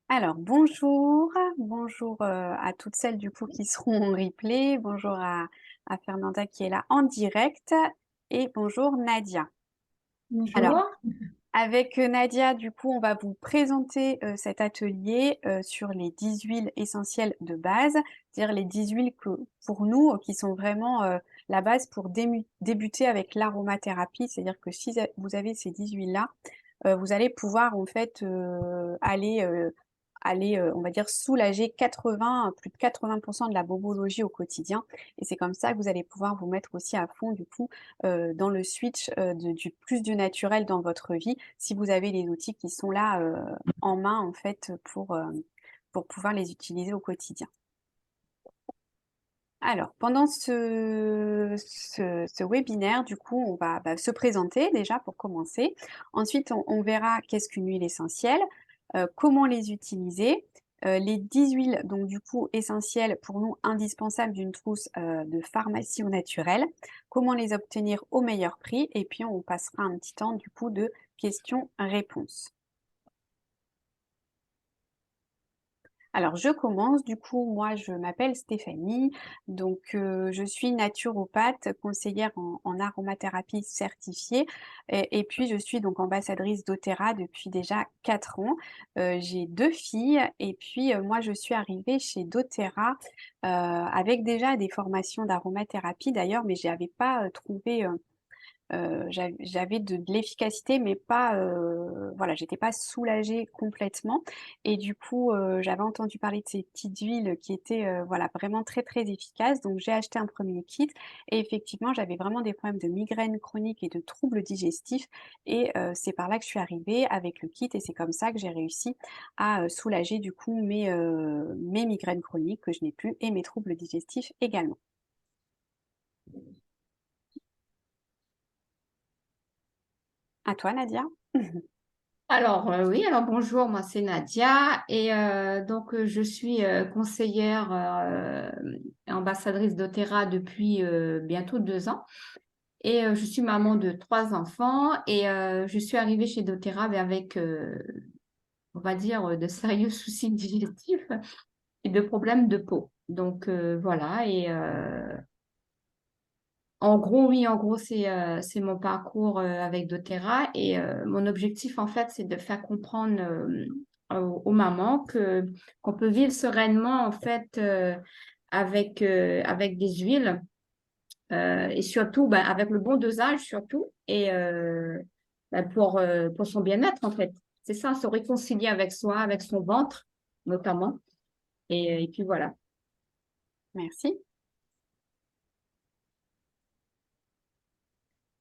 Alors bonjour à toutes celles du coup qui seront en replay, bonjour à Fernanda qui est là en direct et bonjour Nadia. Alors Bonjour. avec Nadia du coup on va vous présenter cet atelier sur les 10 huiles essentielles de base, c'est-à-dire les 10 huiles que pour nous qui sont vraiment la base pour débuter avec l'aromathérapie, c'est-à-dire que si vous avez ces 10 huiles-là, vous allez pouvoir en fait aller, on va dire, soulager 80, plus de 80% de la bobologie au quotidien. Et c'est comme ça que vous allez pouvoir vous mettre aussi à fond, du coup, dans le switch du plus du naturel dans votre vie, si vous avez les outils qui sont là en main, en fait, pour pouvoir les utiliser au quotidien. Alors, pendant ce webinaire, du coup, on va se présenter déjà pour commencer. Ensuite, on verra qu'est-ce qu'une huile essentielle, comment les utiliser, les 10 huiles, donc du coup, essentielles pour nous, indispensables d'une trousse de pharmacie au naturel, comment les obtenir au meilleur prix, et puis on passera un petit temps du coup de questions-réponses. Alors je commence, du coup, moi je m'appelle Stéphanie, donc je suis naturopathe, conseillère en aromathérapie certifiée et puis je suis donc ambassadrice d'Othera depuis déjà 4 ans. J'ai 2 filles et puis moi je suis arrivée chez doTERRA avec déjà des formations d'aromathérapie d'ailleurs, mais j'avais pas trouvé j'avais de l'efficacité, mais pas, voilà, j'étais pas soulagée complètement et du coup, j'avais entendu parler de ces petites huiles qui étaient, voilà, vraiment très, très efficaces. Donc j'ai acheté un premier kit et effectivement, j'avais vraiment des problèmes de migraines chroniques et de troubles digestifs et c'est par là que je suis arrivée avec le kit et c'est comme ça que j'ai réussi à, soulager du coup mes migraines chroniques que je n'ai plus et mes troubles digestifs également. À toi Nadia. Oui, alors bonjour, moi c'est Nadia et je suis conseillère et ambassadrice d'Othera depuis bientôt 2 ans et je suis maman de 3 enfants et je suis arrivée chez doTERRA mais avec, on va dire, de sérieux soucis digestifs et de problèmes de peau. Voilà et en gros, oui, en gros, c'est mon parcours avec doTERRA et mon objectif, en fait, c'est de faire comprendre aux mamans qu'on peut vivre sereinement, en fait, avec des huiles et surtout, avec le bon dosage, surtout, et pour son bien-être, en fait. C'est ça, se réconcilier avec soi, avec son ventre, notamment. Et puis voilà. Merci.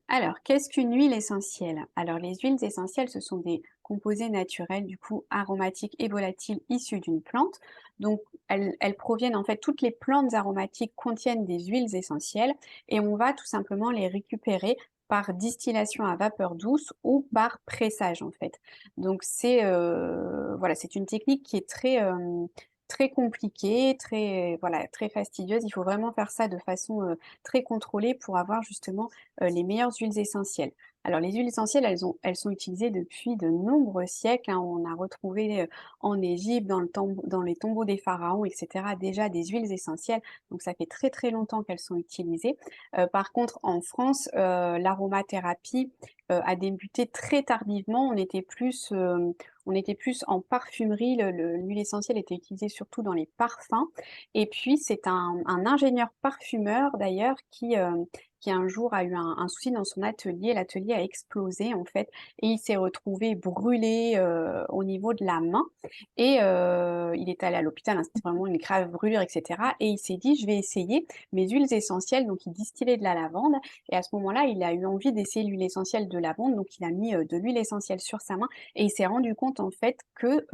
Alors, qu'est-ce qu'une huile essentielle? Alors, les huiles essentielles, ce sont des composés naturels, du coup, aromatiques et volatiles issus d'une plante. Donc, elles proviennent, en fait, toutes les plantes aromatiques contiennent des huiles essentielles et on va tout simplement les récupérer par distillation à vapeur douce ou par pressage, en fait. Donc, voilà, c'est une technique qui est très compliquée, très, voilà, très fastidieuse. Il faut vraiment faire ça de façon très contrôlée pour avoir justement les meilleures huiles essentielles. Alors les huiles essentielles, elles sont utilisées depuis de nombreux siècles, hein. On a retrouvé, en Égypte, dans les tombeaux des pharaons et cetera, déjà des huiles essentielles, donc ça fait très, très longtemps qu'elles sont utilisées. Par contre, en France, l'aromathérapie, a débuté très tardivement. On était plus en parfumerie, l'huile essentielle était utilisée surtout dans les parfums et puis c'est un ingénieur parfumeur d'ailleurs qui un jour a eu un souci dans son atelier. L'atelier a explosé en fait et il s'est retrouvé brûlé au niveau de la main et il est allé à l'hôpital, hein, c'était vraiment une grave brûlure et cetera et il s'est dit: «Je vais essayer mes huiles essentielles», donc il distillait de la lavande et à ce moment-là, il a eu envie d'essayer l'huile essentielle de lavande, donc il a mis, de l'huile essentielle sur sa main et il s'est rendu compte en fait que,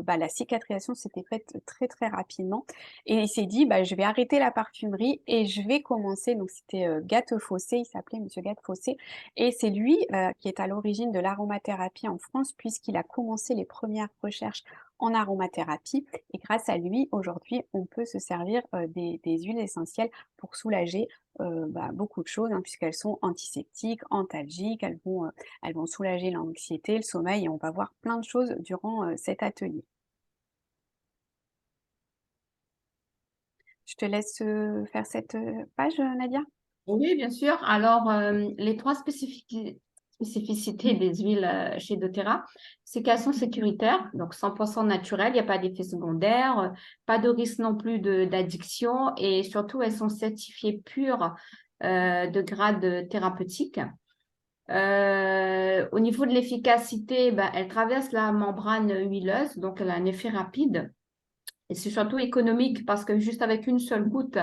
la cicatrisation s'était faite très, très rapidement et il s'est dit: «Bah, je vais arrêter la parfumerie et je vais commencer», donc c'était, Gattefossé, il s'appelait monsieur Gattefossé et c'est lui, qui est à l'origine de l'aromathérapie en France puisqu'il a commencé les premières recherches en aromathérapie et grâce à lui, aujourd'hui, on peut se servir, des huiles essentielles pour soulager, beaucoup de choses, hein, puisqu'elles sont antiseptiques, antalgiques, elles vont soulager l'anxiété, le sommeil et on va voir plein de choses durant, cet atelier. Je te laisse faire cette page, Nadia. Oui, bien sûr. Alors, les trois spécificités des huiles chez doTERRA, c'est qu'elles sont sécuritaires, donc 100% naturelles, il n'y a pas d'effet secondaire, pas de risque non plus d'addiction et surtout, elles sont certifiées pures de grade thérapeutique. Au niveau de l'efficacité, ben, elle traverse la membrane huileuse, donc elle a un effet rapide. Et c'est surtout économique parce que juste avec une seule goutte,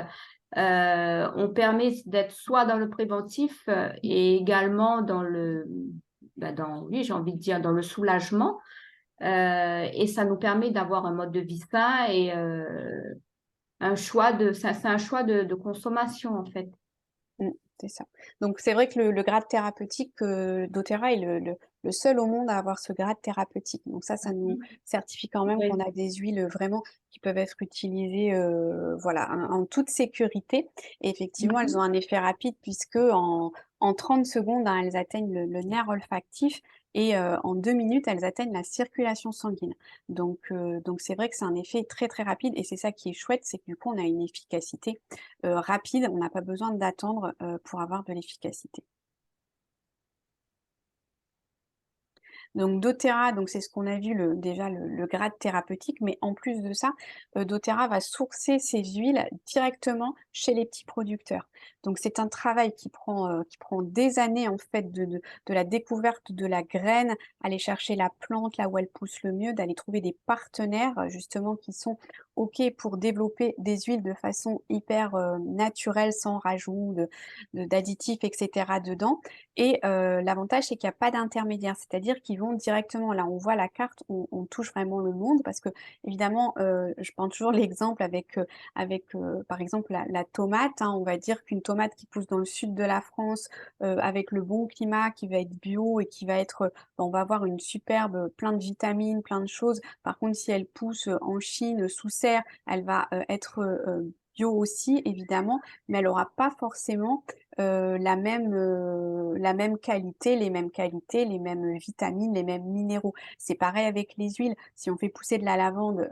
on permet d'être soit dans le préventif et également dans oui, j'ai envie de dire, dans le soulagement. Et ça nous permet d'avoir un mode de vie sain et c'est un choix de consommation en fait. Mmh, c'est ça. Donc c'est vrai que le grade thérapeutique, doTERRA est le seul au monde à avoir ce grade thérapeutique. Donc ça nous certifie quand même qu'on Oui. a des huiles, vraiment qui peuvent être utilisées, voilà, en toute sécurité et effectivement, elles ont un effet rapide puisque en 30 secondes, hein, elles atteignent le nerf olfactif et en 2 minutes, elles atteignent la circulation sanguine. Donc c'est vrai que c'est un effet très, très rapide et c'est ça qui est chouette, c'est que du coup, on a une efficacité rapide, on n'a pas besoin d'attendre, pour avoir de l'efficacité. Donc doTERRA, donc c'est ce qu'on a vu déjà le grade thérapeutique, mais en plus de ça, doTERRA va sourcer ses huiles directement chez les petits producteurs. Donc c'est un travail qui prend des années en fait de la découverte de la graine, aller chercher la plante là où elle pousse le mieux, d'aller trouver des partenaires, justement qui sont OK pour développer des huiles de façon hyper, naturelle, sans rajout d'additifs et cetera dedans et l'avantage, c'est qu'il y a pas d'intermédiaire, c'est-à-dire qu'ils vont directement là, on voit la carte, on touche vraiment le monde parce qu'évidemment, je prends toujours l'exemple avec, par exemple, la tomate, hein. On va dire qu'une tomate qui pousse dans le sud de la France, avec le bon climat, qui va être bio et qui va être, on va avoir une superbe, plein de vitamines, plein de choses. Par contre, si elle pousse, en Chine, sous serre, elle va, être, bio aussi évidemment, mais elle aura pas forcément, la même qualité, les mêmes vitamines, les mêmes minéraux. C'est pareil avec les huiles. Si on fait pousser de la lavande,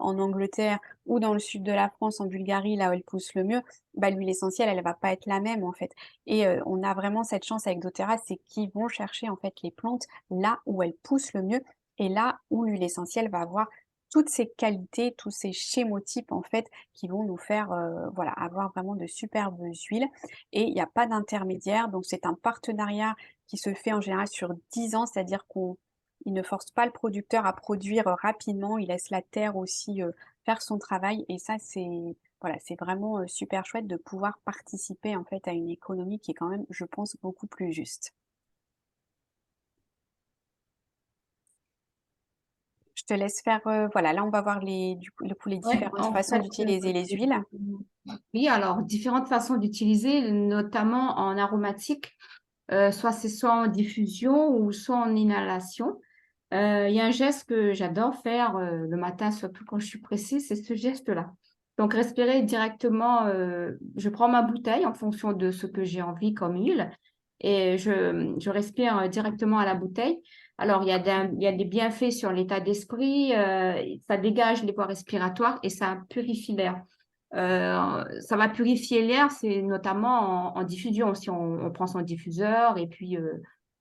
en Angleterre ou dans le sud de la France, en Bulgarie, là où elle pousse le mieux, bah, l'huile essentielle, elle va pas être la même, en fait et on a vraiment cette chance avec doTERRA, c'est qu'ils vont chercher, en fait, les plantes là où elles poussent le mieux et là où l'huile essentielle va avoir toutes ces qualités, tous ces schémotypes, en fait, qui vont nous faire, voilà, avoir vraiment de superbes huiles et il n'y a pas d'intermédiaire. Donc c'est un partenariat qui se fait en général sur 10 ans, c'est-à-dire qu'on il ne force pas le producteur à produire, rapidement, il laisse la terre aussi, faire son travail et ça c'est voilà, c'est vraiment, super chouette de pouvoir participer en fait à une économie qui est quand même, je pense, beaucoup plus juste. Je te laisse faire, voilà, là on va voir les Ouais, différentes en façons fait, d'utiliser les huiles. oui, alors différentes façons d'utiliser, notamment en aromatique. Soit en diffusion ou soit en inhalation. Il y a un geste que j'adore faire le matin, surtout quand je suis pressée, c'est ce geste-là. Donc, respirer directement, je prends ma bouteille en fonction de ce que j'ai envie comme huile et je respire directement à la bouteille. Alors, il y a des bienfaits sur l'état d'esprit, ça dégage les voies respiratoires et ça purifie l'air. Ça va purifier l'air, c'est notamment en diffusion. Si on prend son diffuseur et puis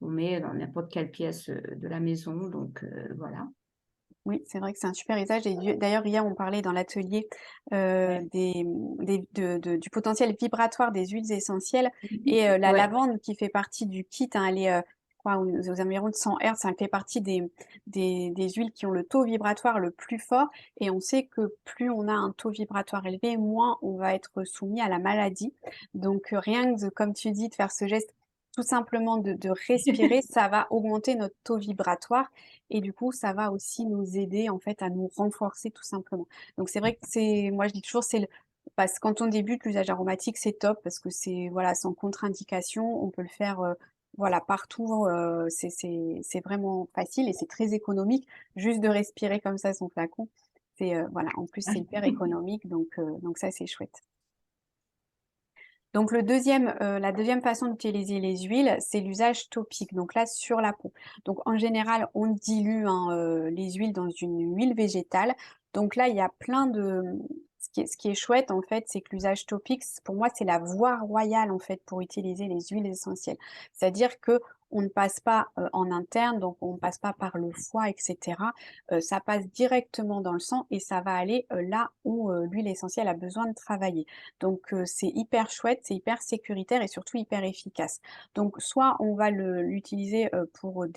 on met dans n'importe quelle pièce de la maison. Donc voilà. Oui, c'est vrai que c'est un super usage et d'ailleurs hier on parlait dans l'atelier, Ouais. du potentiel vibratoire des huiles essentielles et la Ouais. lavande qui fait partie du kit, hein, elle est, je crois aux environs de 100 Hz, elle fait partie des huiles qui ont le taux vibratoire le plus fort et on sait que plus on a un taux vibratoire élevé, moins on va être soumis à la maladie. Donc rien que de comme tu dis, de faire ce geste tout simplement de respirer, ça va augmenter notre taux vibratoire et du coup, ça va aussi nous aider, en fait, à nous renforcer tout simplement. Donc c'est vrai que c'est moi je dis toujours, c'est le parce que quand on débute, l'usage aromatique, c'est top parce que c'est voilà, sans contre-indication, on peut le faire, voilà, partout, c'est vraiment facile et c'est très économique. Juste de respirer comme ça son flacon, c'est, voilà, en plus c'est hyper économique donc ça, c'est chouette. Donc la deuxième façon d'utiliser les huiles, c'est l'usage topique, donc là sur la peau. Donc en général, on dilue, hein, les huiles dans une huile végétale. Donc là, il y a plein de ce qui est chouette, en fait, c'est que l'usage topique, pour moi, c'est la voie royale, en fait, pour utiliser les huiles essentielles. C'est-à-dire que on ne passe pas en interne, donc on ne passe pas par le foie, etc. Ça passe directement dans le sang et ça va aller là où l'huile essentielle a besoin de travailler. Donc c'est hyper chouette, c'est hyper sécuritaire et surtout hyper efficace. Donc soit on va l'utiliser pour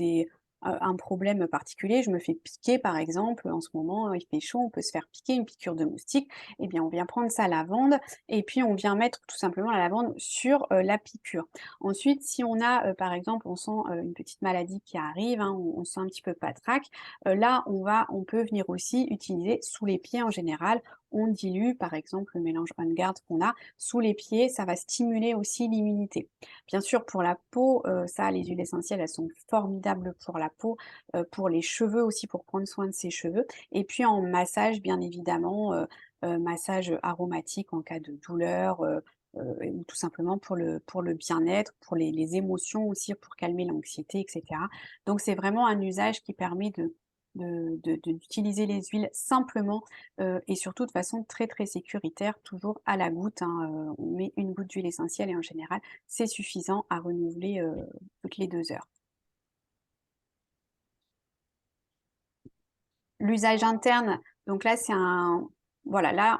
un problème particulier. Je me fais piquer par exemple, en ce moment il fait chaud, on peut se faire piquer, une piqûre de moustique. Eh bien on vient prendre sa lavande et puis on vient mettre tout simplement la lavande sur la piqûre. Ensuite, si on a par exemple, on sent une petite maladie qui arrive, hein, on se sent un petit peu patraque, là on peut venir aussi utiliser sous les pieds en général. On dilue par exemple le mélange On Guard qu'on a sous les pieds, ça va stimuler aussi l'immunité. Bien sûr, pour la peau, ça, les huiles essentielles, elles sont formidables pour la peau, pour les cheveux aussi, pour prendre soin de ses cheveux. Et puis en massage, bien évidemment, massage aromatique en cas de douleur, ou tout simplement pour le bien-être, pour les émotions aussi, pour calmer l'anxiété, et cetera. Donc c'est vraiment un usage qui permet d'utiliser les huiles simplement, et surtout de façon très, très sécuritaire, toujours à la goutte, hein, on met une goutte d'huile essentielle et en général, c'est suffisant à renouveler, toutes les 2 heures. L'usage interne, donc là, c'est un voilà, là,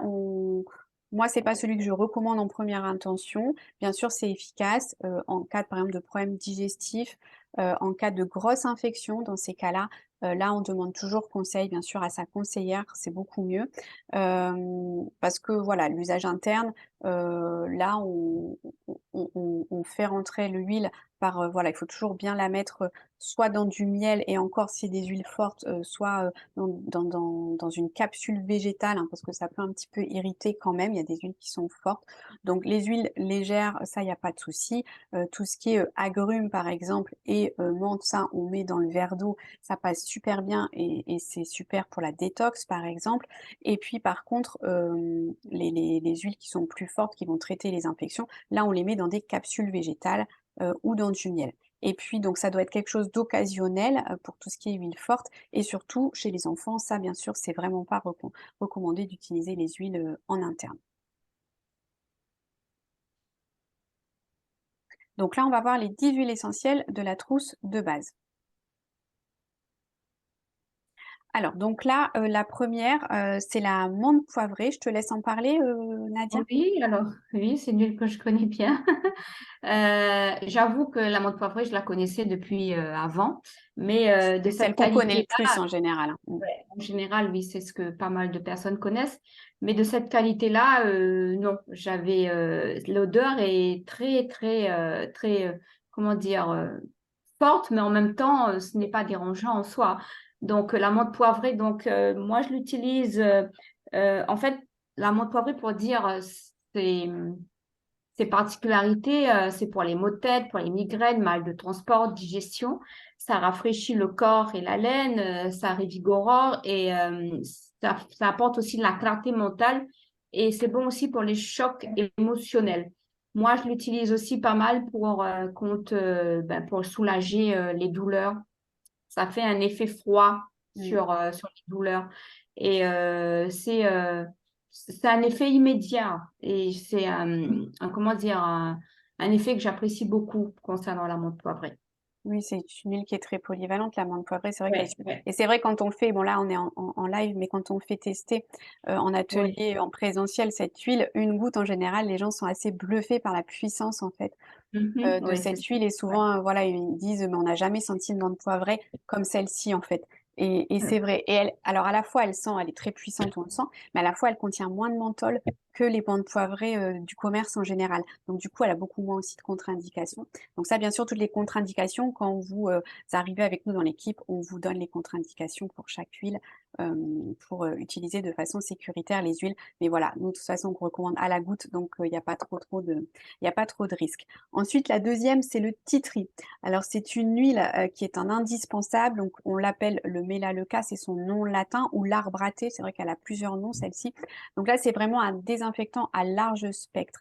moi, c'est pas celui que je recommande en première intention. Bien sûr, c'est efficace, en cas, par exemple, de problèmes digestifs, en cas de grosse infection, dans ces cas-là, là, on demande toujours conseil, bien sûr, à sa conseillère, c'est beaucoup mieux. Parce que, voilà, l'usage interne, là, on fait rentrer l'huile par, voilà, il faut toujours bien la mettre, soit dans du miel et encore, si c'est des huiles fortes, soit, dans une capsule végétale, hein, parce que ça peut un petit peu irriter quand même, il y a des huiles qui sont fortes. Donc les huiles légères, ça, il y a pas de souci. Tout ce qui est, agrumes par exemple et menthe, ça, on met dans le verre d'eau, ça passe super bien et c'est super pour la détox par exemple. Et puis par contre, les huiles qui sont plus fortes, qui vont traiter les infections, là, on les met dans des capsules végétales, ou dans du miel. Et puis donc ça doit être quelque chose d'occasionnel, pour tout ce qui est huile forte et surtout chez les enfants, ça bien sûr, c'est vraiment pas recommandé d'utiliser les huiles, en interne. Donc là, on va voir les 10 huiles essentielles de la trousse de base. Alors donc là, la première c'est la menthe poivrée. Je te laisse en parler, Nadia? Oui, alors, oui, c'est une huile que je connais bien. J'avoue que la menthe poivrée, je la connaissais depuis avant, mais de C'est celle cette qu'on connaît le qualité-là, plus en général, hein. Mmh. ouais, en général, oui, c'est ce que pas mal de personnes connaissent, mais de cette qualité-là, non, j'avais l'odeur est très, très, très, comment dire, forte, mais en même temps, ce n'est pas dérangeant en soi. Donc, la menthe poivrée, donc, moi, je l'utilise, en fait, la menthe poivrée, pour dire, c'est ses particularités, c'est pour les maux de tête, pour les migraines, mal de transport, digestion. Ça rafraîchit le corps et la laine, ça revigore et ça apporte aussi de la clarté mentale. Et c'est bon aussi pour les chocs émotionnels. Moi, je l'utilise aussi pas mal pour soulager les douleurs. Ça fait un effet froid Mmh. sur les douleurs. Et c'est un effet immédiat. Et c'est comment dire, un effet que j'apprécie beaucoup concernant la menthe poivrée. Oui, c'est une huile qui est très polyvalente, la menthe poivrée, c'est vrai qu'elle est Ouais, su ouais. et c'est vrai quand on fait bon là on est en live, mais quand on fait tester, en Oui. atelier, en présentiel cette huile, une goutte en général, les gens sont assez bluffés par la puissance en fait, Mhm. de Oui, c'est cette ça. huile et Ouais. souvent, voilà, ils disent: «Mais on n'a jamais senti une menthe poivrée comme celle-ci en fait» et Mm. c'est vrai et elle alors à la fois elle est très puissante, on le sent, mais à la fois elle contient moins de menthol que les menthes poivrées, du commerce en général. Donc du coup, elle a beaucoup moins aussi de contre-indications. Donc ça, bien sûr, toutes les contre-indications quand vous arrivez avec nous dans l'équipe, on vous donne les contre-indications pour chaque huile, pour, utiliser de façon sécuritaire les huiles. Mais voilà, nous de toute façon, on recommande à la goutte, donc il y a pas il y a pas trop de risques. Ensuite, la deuxième, c'est le tea tree. Alors, c'est une huile qui est un indispensable. Donc, on l'appelle le Melaleuca, c'est son nom latin, ou l'arbre à thé. C'est vrai qu'elle a plusieurs noms, celle-ci. Donc là, c'est vraiment un désinfectant à large spectre.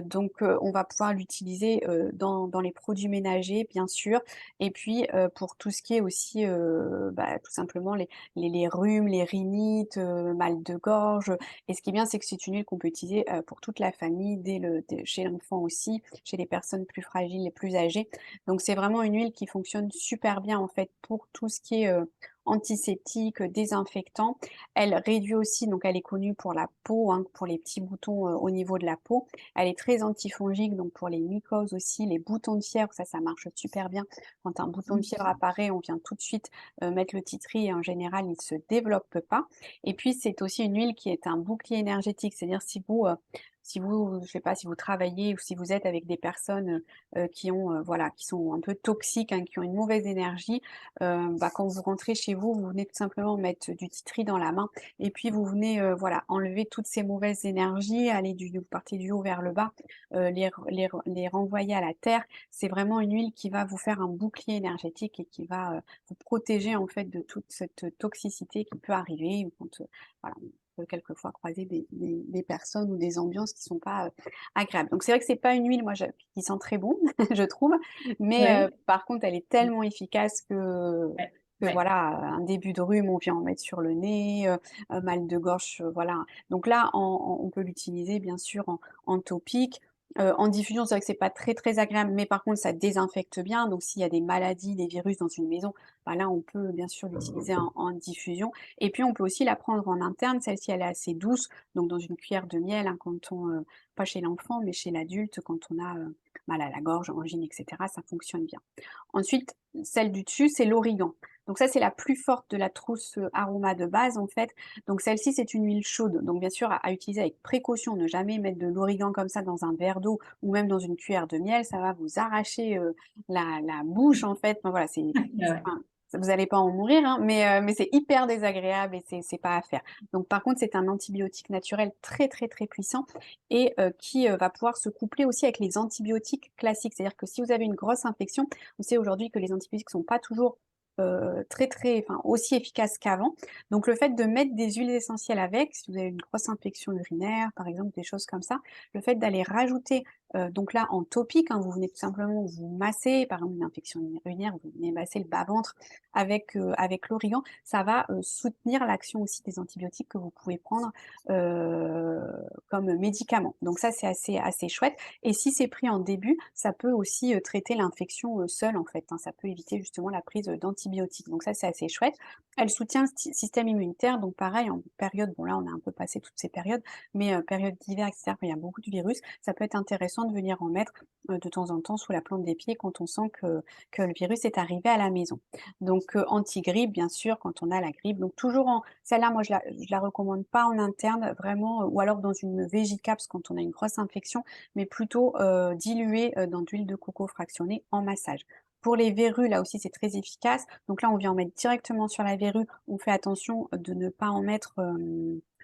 Donc, on va pouvoir l'utiliser dans les produits ménagers, bien sûr. Et puis, pour tout ce qui est aussi, tout simplement les rhumes rhumes, les rhinites, mal de gorge. Et ce qui est bien, c'est que c'est une huile qu'on peut utiliser pour toute la famille, chez l'enfant aussi, chez les personnes plus fragiles, les plus âgées. Donc c'est vraiment une huile qui fonctionne super bien en fait pour tout ce qui est antiseptique, désinfectant. Elle réduit aussi, donc elle est connue pour la peau, hein, pour les petits boutons au niveau de la peau. Elle est très antifongique, donc pour les mycoses aussi, les boutons de fièvre, ça marche super bien. Quand un bouton de fièvre apparaît, on vient tout de suite mettre le titri et en général, il ne se développe pas. Et puis, c'est aussi une huile qui est un bouclier énergétique, c'est-à-dire si vous, je sais pas, si vous travaillez ou si vous êtes avec des personnes qui ont, voilà, qui sont un peu toxiques, hein, qui ont une mauvaise énergie, quand vous rentrez chez vous, vous venez tout simplement mettre du titri dans la main et puis vous venez, voilà, enlever toutes ces mauvaises énergies, vous partez du haut vers le bas, les renvoyer à la terre. C'est vraiment une huile qui va vous faire un bouclier énergétique et qui va, vous protéger en fait de toute cette toxicité qui peut arriver quand, voilà, on peut quelquefois croiser des personnes ou des ambiances qui sont pas, agréables. Donc c'est vrai que c'est pas une huile, moi je qui sent très bon, je trouve, mais Ouais, par contre elle est tellement efficace ouais, que ouais. voilà, un début de rhume, on vient en mettre sur le nez, mal de gorge, voilà. Donc là, on peut l'utiliser bien sûr en topique. En diffusion, c'est vrai que c'est pas très, très agréable, mais par contre ça désinfecte bien. Donc s'il y a des maladies, des virus dans une maison, bah là on peut bien sûr l'utiliser en diffusion. Et puis on peut aussi la prendre en interne, celle-ci elle est assez douce, donc dans une cuillère de miel, hein, pas chez l'enfant, mais chez l'adulte, quand on a, mal à la gorge, angine et cetera, ça fonctionne bien. Ensuite, celle du dessus, c'est l'origan. Donc ça, c'est la plus forte de la trousse, aroma de base, en fait. Donc celle-ci, c'est une huile chaude. Donc bien sûr, à utiliser avec précaution, ne jamais mettre de l'origan comme ça dans un verre d'eau ou même dans une cuillère de miel, ça va vous arracher, la bouche, en fait. Enfin voilà, Ouais. enfin, vous n'allez pas en mourir, hein, mais c'est hyper désagréable et c'est pas à faire. Donc par contre, c'est un antibiotique naturel très, très, très puissant et qui, va pouvoir se coupler aussi avec les antibiotiques classiques. C'est-à-dire que si vous avez une grosse infection, on sait aujourd'hui que les antibiotiques sont pas toujours, enfin, aussi efficaces qu'avant. Donc le fait de mettre des huiles essentielles avec, si vous avez une grosse infection urinaire, par exemple, des choses comme ça, le fait d'aller rajouter, donc là, en topique, hein, vous venez tout simplement vous masser, par exemple, une infection urinaire, vous venez masser le bas-ventre avec l'origan, ça va, soutenir l'action aussi des antibiotiques que vous pouvez prendre, heu, comme médicament. Donc ça, c'est assez chouette et si c'est pris en début, ça peut aussi, traiter l'infection, seule en fait, hein. Ça peut éviter justement la prise, d'antibiotiques. Donc ça, c'est assez chouette. Elle soutient le système immunitaire, donc pareil en période bon là, on a un peu passé toutes ces périodes, mais période d'hiver et cetera, quand il y a beaucoup de virus, ça peut être intéressant de venir en mettre, de temps en temps sous la plante des pieds quand on sent que le virus est arrivé à la maison. Donc anti-grippe bien sûr quand on a la grippe, donc toujours en celle-là moi je la recommande pas en interne vraiment, ou alors dans une Vegicapс quand on a une grosse infection, mais plutôt, diluée, dans de l'huile de coco fractionnée en massage. Pour les verrues, là aussi, c'est très efficace. Donc là, on vient en mettre directement sur la verrue. On fait attention de ne pas en mettre,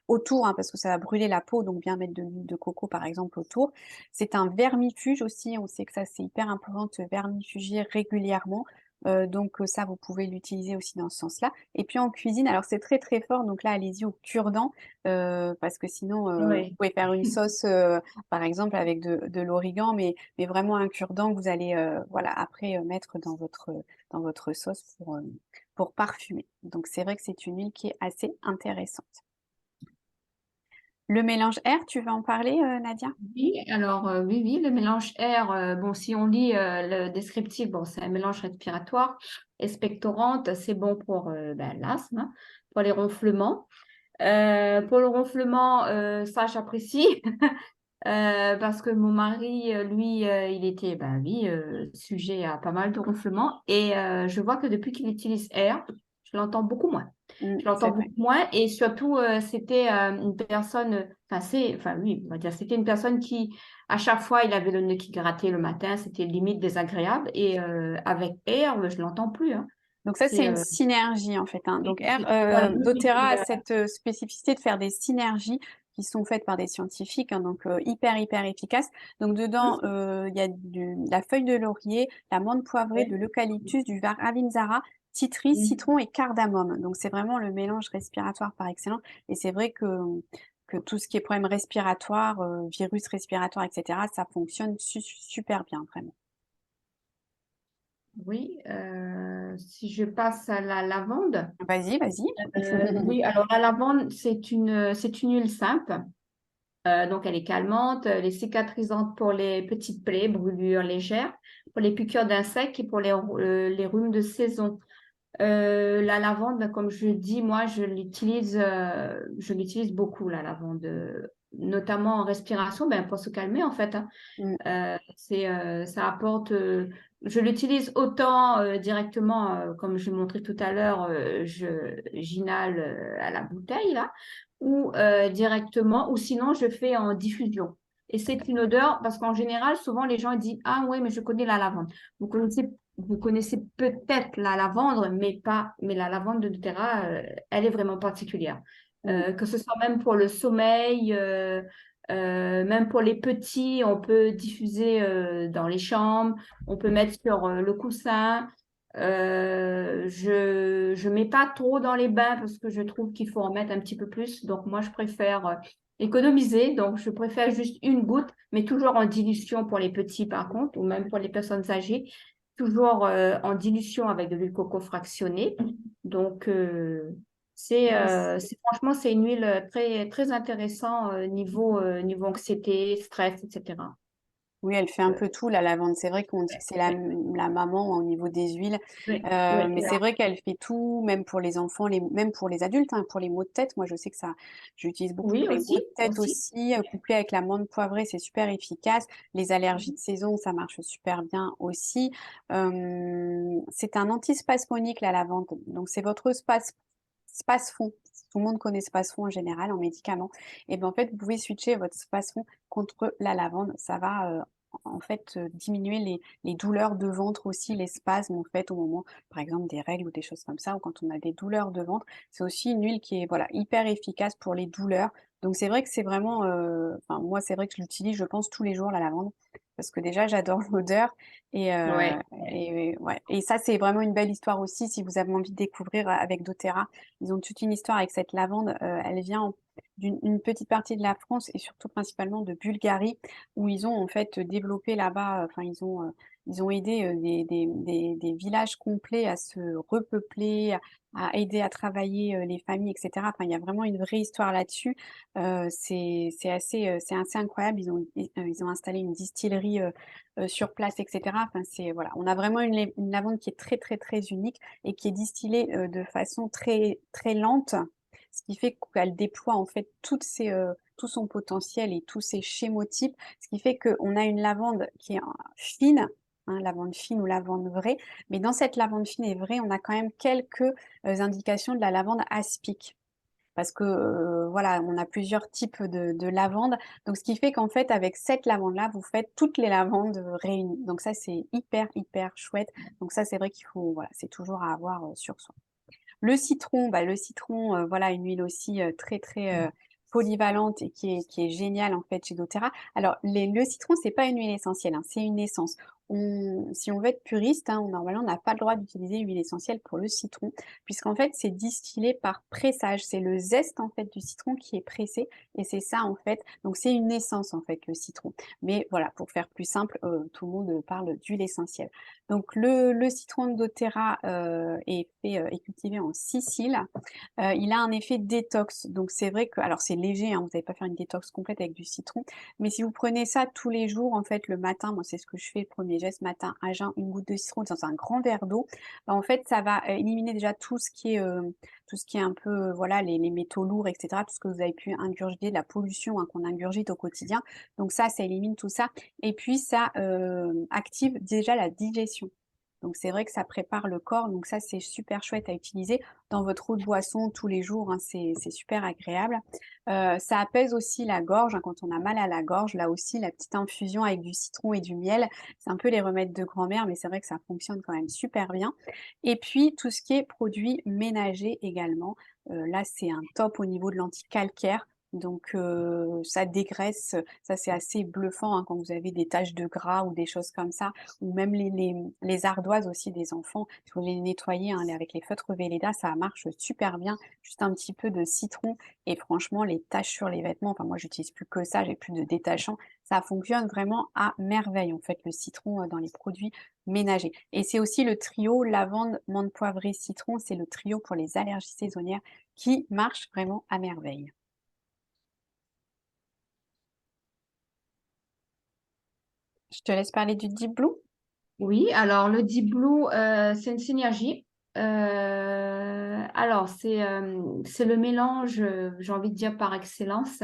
autour, hein, parce que ça va brûler la peau, donc bien mettre de l'huile de coco, par exemple, autour. C'est un vermifuge aussi, on sait que ça, c'est hyper important de se vermifuger régulièrement. Donc ça, vous pouvez l'utiliser aussi dans ce sens-là. Et puis en cuisine, alors c'est très, très fort, donc là, allez-y au cure-dent, parce que sinon, vous Ouais. pouvez faire une sauce, par exemple avec de l'origan, mais vraiment un cure-dent que vous allez, voilà, après, mettre dans votre sauce pour parfumer. Donc c'est vrai que c'est une huile qui est assez intéressante. Le mélange air, tu veux en parler, Nadia? Oui, alors oui, oui, le mélange air, bon, si on lit le descriptif, bon, c'est un mélange respiratoire, expectorante, c'est bon pour ben, l'asthme, hein, pour les ronflements. Pour le ronflement, ça j'apprécie parce que mon mari, lui, il était, ben oui, sujet à pas mal de ronflements et je vois que depuis qu'il utilise Air, je l'entends beaucoup moins. Je l'entends C'est vrai. beaucoup moins et surtout, c'était une personne, enfin oui, on va dire, c'était une personne qui, à chaque fois, il avait le nez qui grattait le matin, c'était limite désagréable et avec Air, je l'entends plus, hein. Donc ça, c'est C'est, une synergie en fait, hein. Donc voilà, doTERRA a cette, spécificité de faire des synergies qui sont faites par des scientifiques, hein, donc hyper, hyper efficaces. Donc dedans, il y a la feuille de laurier, la menthe poivrée, de ouais. l'eucalyptus, du Ravintsara, titri, Mm. citron et cardamome. Donc c'est vraiment le mélange respiratoire par excellence et c'est vrai que tout ce qui est problème respiratoire, virus respiratoire et cetera, ça fonctionne super bien, vraiment. Oui, si je passe à la lavande, Vas-y, vas-y. oui, alors la lavande, c'est une huile simple. Donc, elle est calmante, elle est cicatrisante pour les petites plaies, brûlures légères, pour les piqûres d'insectes et pour les rhumes de saison. La lavande, ben, comme je dis, moi, je l'utilise beaucoup, la lavande, notamment en respiration, ben, pour se calmer, en fait, hein. Mm. Ça apporte, je l'utilise autant directement, comme je l'ai montré tout à l'heure, j'inhale à la bouteille, là, ou directement, ou sinon je fais en diffusion. Et c'est une odeur, parce qu'en général, souvent les gens disent, ah oui, mais je connais la lavande. Vous connaissez peut-être la lavande, mais la lavande de doTERRA, elle est vraiment particulière. Mm. Que ce soit même pour le sommeil, même pour les petits, on peut diffuser dans les chambres, on peut mettre sur le coussin. Je mets pas trop dans les bains parce que je trouve qu'il faut en mettre un petit peu plus. Donc moi, je préfère économiser. Donc je préfère juste une goutte, mais toujours en dilution pour les petits par contre, ou même pour les personnes âgées, toujours en dilution avec de l'huile coco fractionnée. Donc franchement, c'est une huile très, très intéressante niveau anxiété, stress, etc. Oui, elle fait un Euh, peu tout, la lavande. C'est vrai qu'on dit que c'est ouais, la maman au niveau des huiles, ouais, ouais, mais ouais. c'est vrai qu'elle fait tout, même pour les enfants, même pour les adultes, hein, pour les maux de tête. Moi, je sais que ça, j'utilise beaucoup Oui, pour les maux de aussi, tête aussi. aussi, couplé avec la menthe poivrée, c'est super efficace. Les allergies de saison, ça marche super bien aussi. C'est un antispasmodique, la lavande. Donc, c'est votre spasfon. Tout le monde connaît spasfon en général en médicament. Et ben en fait, vous pouvez switcher votre spasfon contre la lavande. Ça va en fait diminuer les douleurs de ventre aussi, les spasmes en fait au moment, par exemple, des règles ou des choses comme ça, ou quand on a des douleurs de ventre. C'est aussi une huile qui est voilà hyper efficace pour les douleurs. Donc c'est vrai que c'est vraiment, enfin moi c'est vrai que je l'utilise, je pense tous les jours la lavande, parce que déjà j'adore l'odeur et, Ouais. ouais. Et ça c'est vraiment une belle histoire aussi si vous avez envie de découvrir avec doTERRA. Ils ont toute une histoire avec cette lavande. Elle vient d'une une petite partie de la France et surtout principalement de Bulgarie, où ils ont en fait développé là-bas, enfin ils ont aidé des villages complets à se repeupler, à aider à travailler les familles, etc. Enfin, il y a vraiment une vraie histoire là-dessus. C'est assez incroyable. Ils ont installé une distillerie sur place, etc. Enfin, c'est voilà, on a vraiment une lavande qui est très très très unique et qui est distillée de façon très très lente, ce qui fait qu'elle déploie en fait tout son potentiel et tous ses schémotypes, ce qui fait qu'on a une lavande qui est fine, hein, lavande fine ou lavande vraie, mais dans cette lavande fine et vraie, on a quand même quelques indications de la lavande aspic. Parce que voilà, on a plusieurs types de lavande. Donc, ce qui fait qu'en fait, avec cette lavande-là, vous faites toutes les lavandes réunies. Donc, ça, c'est hyper, hyper chouette. Donc, ça, c'est vrai qu'il faut, voilà, c'est toujours à avoir sur soi. Le citron, bah, le citron, voilà, une huile aussi très, très polyvalente et qui est géniale en fait chez doTERRA. Alors, le citron, c'est pas une huile essentielle, hein, c'est une essence. Si on veut être puriste, hein, normalement, on n'a pas le droit d'utiliser huile essentielle pour le citron, puisqu'en fait, c'est distillé par pressage. C'est le zeste en fait du citron qui est pressé, et c'est ça en fait. Donc, c'est une essence en fait le citron. Mais voilà, pour faire plus simple, tout le monde parle d'huile essentielle. Donc le citron de doTERRA est cultivé en Sicile. Il a un effet détox. Donc c'est vrai que, alors c'est léger, hein, vous n'allez pas faire une détox complète avec du citron, mais si vous prenez ça tous les jours, en fait le matin, moi c'est ce que je fais, le premier geste matin, à jeun, une goutte de citron dans un grand verre d'eau, bah, en fait ça va éliminer déjà tout ce qui est un peu, voilà, les métaux lourds, etc., tout ce que vous avez pu ingurgiter, de la pollution hein, qu'on ingurgite au quotidien. Donc ça élimine tout ça. Et puis ça active déjà la digestion. Donc c'est vrai que ça prépare le corps, donc ça c'est super chouette à utiliser dans votre eau de boisson tous les jours, hein, c'est super agréable. Ça apaise aussi la gorge, hein, quand on a mal à la gorge, là aussi la petite infusion avec du citron et du miel, c'est un peu les remèdes de grand-mère, mais c'est vrai que ça fonctionne quand même super bien. Et puis tout ce qui est produits ménagers également, là c'est un top au niveau de l'anticalcaire. Donc ça dégraisse, ça c'est assez bluffant, hein, quand vous avez des taches de gras ou des choses comme ça, ou même les ardoises aussi des enfants, il faut les nettoyer, hein, avec les feutres Velleda, ça marche super bien. Juste un petit peu de citron et franchement les taches sur les vêtements, enfin moi j'utilise plus que ça, j'ai plus de détachant, ça fonctionne vraiment à merveille en fait le citron, dans les produits ménagers. Et c'est aussi le trio lavande, menthe poivrée, citron, c'est le trio pour les allergies saisonnières qui marche vraiment à merveille. Je te laisse parler du Deep Blue. Oui, alors le Deep Blue, c'est une synergie. Alors, c'est le mélange, j'ai envie de dire par excellence,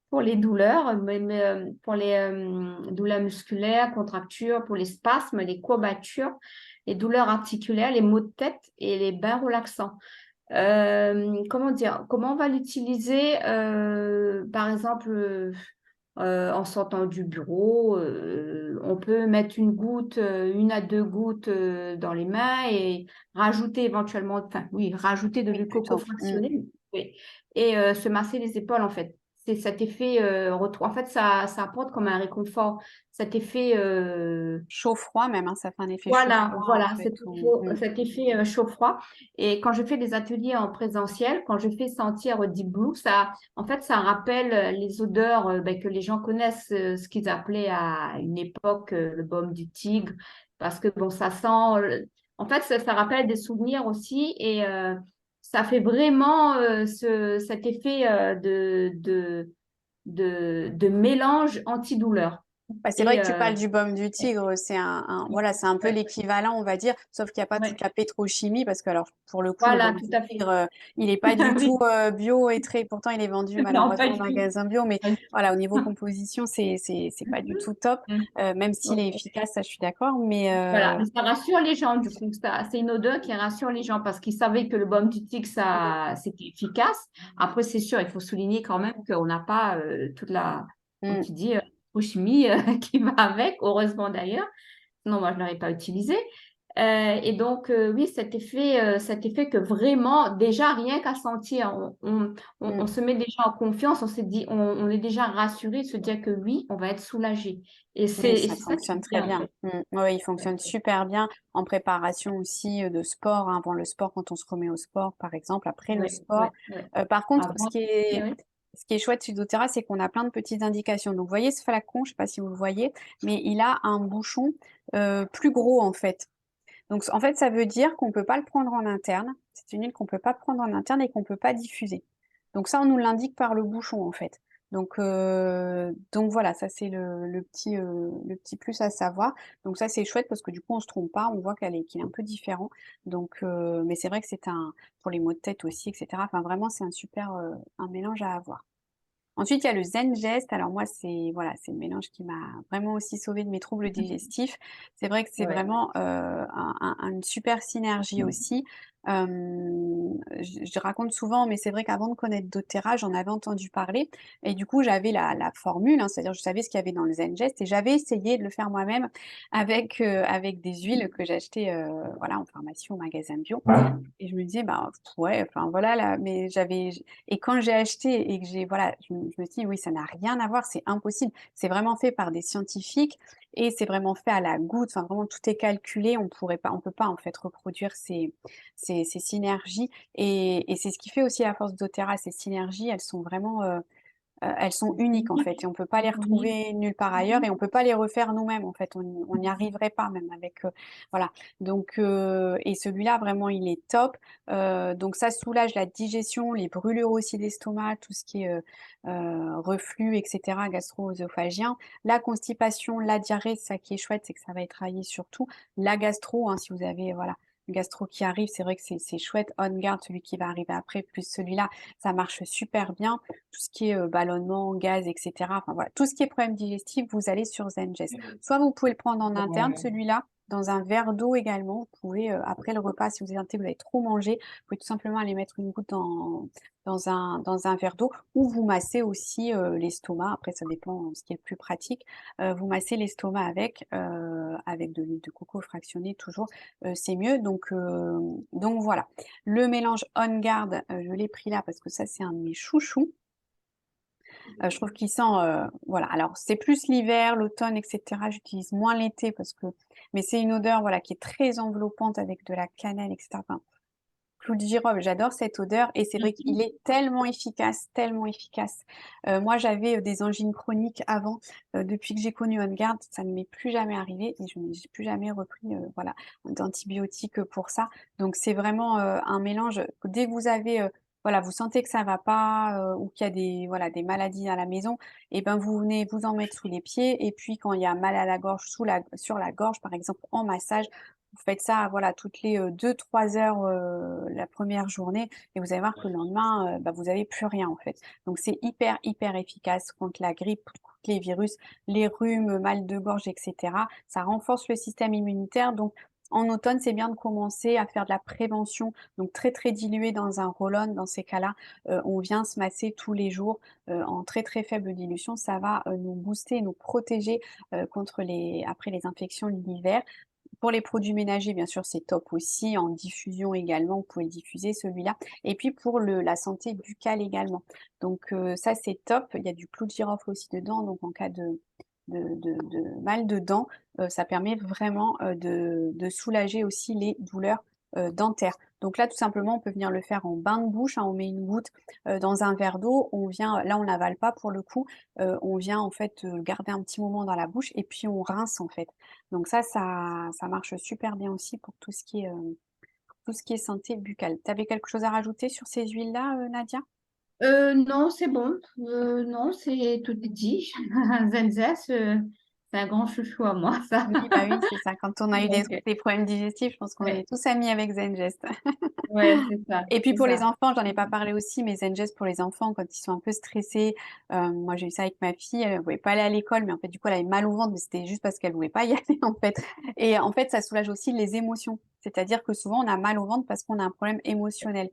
pour les douleurs, pour les douleurs musculaires, contractures, pour les spasmes, les courbatures, les douleurs articulaires, les maux de tête et les bains relaxants. Comment dire, comment on va l'utiliser, par exemple, en sortant du bureau, on peut mettre une goutte, 1 à 2 gouttes dans les mains et rajouter éventuellement, enfin oui, rajouter de Oui, l'huile coco plutôt. fractionnée, oui, et se masser les épaules en fait. C'est cet effet en fait ça apporte comme un réconfort, cet effet Chaud-froid même, hein, ça fait un effet voilà, chaud-froid en voilà, fait. cet effet chaud-froid. Et quand je fais des ateliers en présentiel, quand je fais sentir Deep Blue, ça, en fait, ça rappelle les odeurs ben, que les gens connaissent, ce qu'ils appelaient à une époque le baume du tigre, parce que bon, ça sent. En fait, ça rappelle des souvenirs aussi, et ça fait vraiment cet effet de mélange antidouleur. Bah, c'est vrai Et que tu parles du baume du tigre, c'est voilà, c'est un peu ouais, l'équivalent, on va dire, sauf qu'il n'y a pas toute ouais. la pétrochimie, parce que alors pour le coup, le Voilà, baume tout du à fait. tigre, il n'est pas du tout Oui, bio et très, pourtant il est vendu non, pas malheureusement en du tout. magasin bio, mais Pas du voilà, au niveau tout. composition, c'est pas du tout top, Mm. même s'il est Ok. efficace, ça je suis d'accord, mais Voilà, mais ça rassure les gens, du coup. C'est une odeur qui rassure les gens parce qu'ils savaient que le baume du tigre, ça, c'était efficace. Après, c'est sûr, il faut souligner quand même qu'on n'a pas toute la, comme mm, tu dis, chimie qui va avec, heureusement d'ailleurs. Sinon, moi, je ne l'aurais pas utilisé. Et donc, oui, cet effet que vraiment, déjà, rien qu'à sentir, mm. on se met déjà en confiance, on s'est dit, on est déjà rassuré de se dire que oui, on va être soulagé. Oui, Et ça c'est ça qui fonctionne est très bien, en bien. fait. Ouais, il fonctionne super bien en préparation aussi de sport, hein, avant le sport, quand on se remet au sport, par exemple, après le Oui, oui, sport. oui. Par contre, Avant, oui. ce qui est chouette chez doTERRA, c'est qu'on a plein de petites indications. Donc, vous voyez ce flacon, je sais pas si vous le voyez, mais il a un bouchon plus gros en fait. Donc, en fait, ça veut dire qu'on peut pas le prendre en interne. C'est une huile qu'on peut pas prendre en interne et qu'on peut pas diffuser. Donc ça, on nous l'indique par le bouchon, en fait. Donc voilà, ça c'est le petit plus à savoir. Donc ça c'est chouette parce que du coup on se trompe pas, on voit qu'il est un peu différent. Mais c'est vrai que c'est un pour les maux de tête aussi, etc. Enfin vraiment c'est un super un mélange à avoir. Ensuite, il y a le Zen Gest. Alors moi, c'est voilà, c'est le mélange qui m'a vraiment aussi sauvée de mes troubles digestifs. C'est vrai que c'est Ouais. vraiment une super synergie aussi. Je raconte souvent, mais c'est vrai qu'avant de connaître doTERRA, j'en avais entendu parler. Et du coup, j'avais la formule, hein, c'est-à-dire je savais ce qu'il y avait dans le Zen Gest et j'avais essayé de le faire moi-même avec des huiles que j'achetais voilà, en pharmacie ou au magasin bio. Et je me disais, bah, ouais, enfin voilà, là, mais et quand j'ai acheté et que j'ai voilà, je me suis dit: «Oui, ça n'a rien à voir, c'est impossible». C'est vraiment fait par des scientifiques et c'est vraiment fait à la goutte, enfin vraiment tout est calculé, on peut pas en fait reproduire ces synergies et c'est ce qui fait aussi la force d'doTERRA, ces synergies, elles sont vraiment, elles sont uniques en fait et on peut pas les Oui. retrouver nulle part ailleurs et on peut pas les refaire nous-mêmes en fait. On n'y arriverait pas même avec, voilà. Et celui-là vraiment il est top. Donc ça soulage la digestion, les brûlures aussi d'estomac, tout ce qui est, reflux et cetera, gastro-œsophagien. La constipation, la diarrhée, ça qui est chouette, c'est que ça va être travaillé sur tout. La gastro, hein, si vous avez, voilà, une gastro qui arrive, c'est vrai que c'est chouette. On Guard, celui qui va arriver après, plus celui-là, ça marche super bien tout ce qui est ballonnement, gaz, etc. Enfin voilà, tout ce qui est problème digestif, vous allez sur Zengest. Soit vous pouvez le prendre en interne, celui-là, dans un verre d'eau également. Vous pouvez, après le repas, si vous sentez que vous avez trop mangé, vous pouvez tout simplement aller mettre une goutte dans un verre d'eau ou vous massez aussi l'estomac. Après, ça dépend ce qui est le plus pratique. Vous massez l'estomac avec de l'huile de coco fractionnée, toujours, c'est mieux. Donc voilà. Le mélange On Guard, je l'ai pris là parce que ça, c'est un de mes chouchous. Je trouve qu'il sent, voilà. Alors c'est plus l'hiver, l'automne, et cetera. J'utilise moins l'été parce que mais c'est une odeur, voilà, qui est très enveloppante avec de la cannelle, et cetera. Enfin, clou de girofle, j'adore cette odeur et c'est vrai Mhm. qu'il est tellement efficace, tellement efficace. Moi, j'avais, des angines chroniques avant, depuis que j'ai connu On Guard, ça ne m'est plus jamais arrivé et je n'ai plus jamais repris, voilà, d'antibiotiques, pour ça. Donc c'est vraiment, un mélange, dès que vous avez, voilà, vous sentez que ça va pas, ou qu'il y a des, voilà, des maladies à la maison et ben, vous venez vous en mettre sous les pieds et puis quand il y a mal à la gorge, sur la gorge, par exemple, en massage, vous faites ça, voilà, toutes les, 2-3 heures, la première journée et vous allez voir que le lendemain, bah, vous avez plus rien, en fait. Donc c'est hyper, hyper efficace contre la grippe, contre les virus, les rhumes, mal de gorge et cetera. Ça renforce le système immunitaire, donc en automne, c'est bien de commencer à faire de la prévention, donc très, très dilué dans un roll-on. Dans ces cas-là, on vient se masser tous les jours, en très, très faible dilution. Ça va, nous booster, nous protéger, contre les infections de l'hiver. Pour les produits ménagers, bien sûr, c'est top aussi. En diffusion également, vous pouvez le diffuser celui-là. Et puis pour la santé buccale également. Donc ça, c'est top. Il y a du clou de girofle aussi dedans. Donc en cas de mal de dents, ça permet vraiment de soulager aussi les douleurs dentaires. Donc là, tout simplement, on peut venir le faire en bain de bouche, hein. On met une goutte dans un verre d'eau. On vient, là, on n'avale pas pour le coup. On vient en fait garder un petit moment dans la bouche et puis on rince en fait. Donc ça marche super bien aussi pour tout ce qui est santé buccale. Tu avais quelque chose à rajouter sur ces huiles-là, Nadia? Non, c'est bon. Non, c'est tout est dit. Zenzès, c'est un grand chouchou à moi, ça. Oui, bah oui, c'est ça. Quand on a eu Donc, des problèmes digestifs, je pense qu'on est ouais, tous amis avec Zengest. ouais, c'est ça, Et puis c'est pour les ça. enfants, j'en ai pas parlé aussi, mais Zengest pour les enfants quand ils sont un peu stressés. Moi, j'ai eu ça avec ma fille, elle ne voulait pas aller à l'école, mais en fait, du coup, elle avait mal au ventre, mais c'était juste parce qu'elle voulait pas y aller, en fait. Et en fait, ça soulage aussi les émotions. C'est-à-dire que souvent, on a mal au ventre parce qu'on a un problème émotionnel.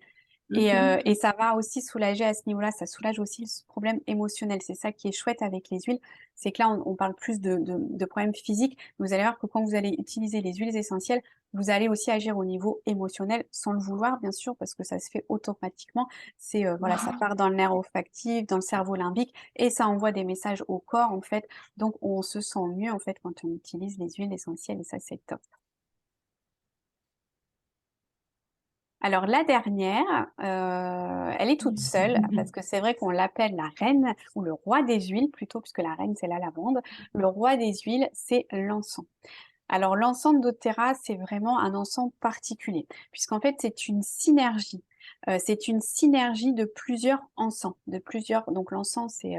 Et Mhm. ça va aussi soulager à ce niveau-là, ça soulage aussi ce problème émotionnel. C'est ça qui est chouette avec les huiles, c'est que là, on parle plus de problèmes physiques. Vous allez voir que quand vous allez utiliser les huiles essentielles, vous allez aussi agir au niveau émotionnel, sans le vouloir, bien sûr, parce que ça se fait automatiquement. C'est, voilà, ça part dans le nerf olfactif, dans le cerveau limbique, et ça envoie des messages au corps, en fait. Donc, on se sent mieux, en fait, quand on utilise les huiles essentielles, et ça, c'est top. Alors la dernière, elle est toute seule parce que c'est vrai qu'on l'appelle la reine ou le roi des huiles plutôt, puisque la reine c'est la lavande. Le roi des huiles, c'est l'encens. Alors l'encens de doTERRA, c'est vraiment un encens particulier puisqu'en fait c'est une synergie. C'est une synergie de plusieurs encens, de plusieurs donc l'encens c'est,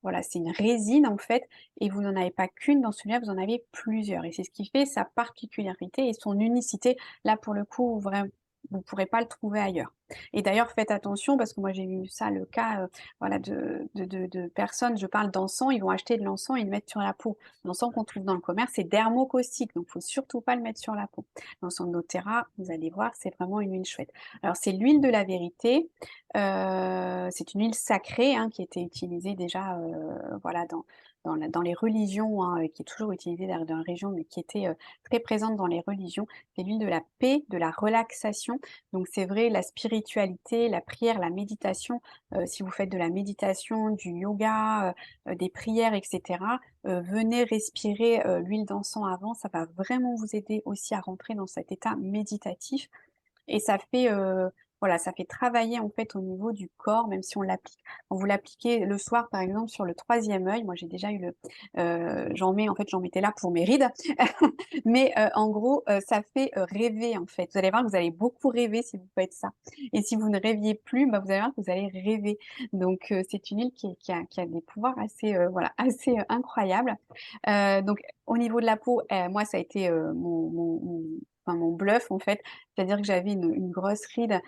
voilà, c'est une résine en fait et vous n'en avez pas qu'une dans celui-là, vous en avez plusieurs et c'est ce qui fait sa particularité et son unicité. Là pour le coup, vraiment vous ne pourrez pas le trouver ailleurs. Et d'ailleurs, faites attention parce que moi j'ai eu ça, le cas voilà, de personnes, je parle d'encens, ils vont acheter de l'encens et ils le mettent sur la peau. L'encens qu'on trouve dans le commerce, c'est dermocaustique, donc il ne faut surtout pas le mettre sur la peau. L'encens de doTERRA, vous allez voir, c'est vraiment une huile chouette. Alors c'est l'huile de la vérité, c'est une huile sacrée hein, qui était utilisée déjà voilà, dans les religions, hein, qui est toujours utilisée dans les régions, mais qui était très présente dans les religions. C'est l'huile de la paix, de la relaxation. Donc c'est vrai, la spiritualité, la prière, la méditation, si vous faites de la méditation, du yoga, des prières, etc., venez respirer l'huile d'encens avant, ça va vraiment vous aider aussi à rentrer dans cet état méditatif et ça fait, voilà, ça fait travailler en fait au niveau du corps, même si on l'applique quand vous l'appliquez le soir par exemple sur le troisième œil, moi j'ai déjà eu j'en mets en fait, j'en mettais là pour mes rides, mais en gros, ça fait, rêver en fait. Vous allez voir que vous allez beaucoup rêver si vous faites ça et si vous ne rêviez plus, bah, vous allez voir que vous allez rêver. Donc c'est une huile qui a des pouvoirs assez, voilà, assez, incroyables. Donc au niveau de la peau, moi ça a été, enfin mon bluff en fait. C'est-à-dire que j'avais une grosse ride,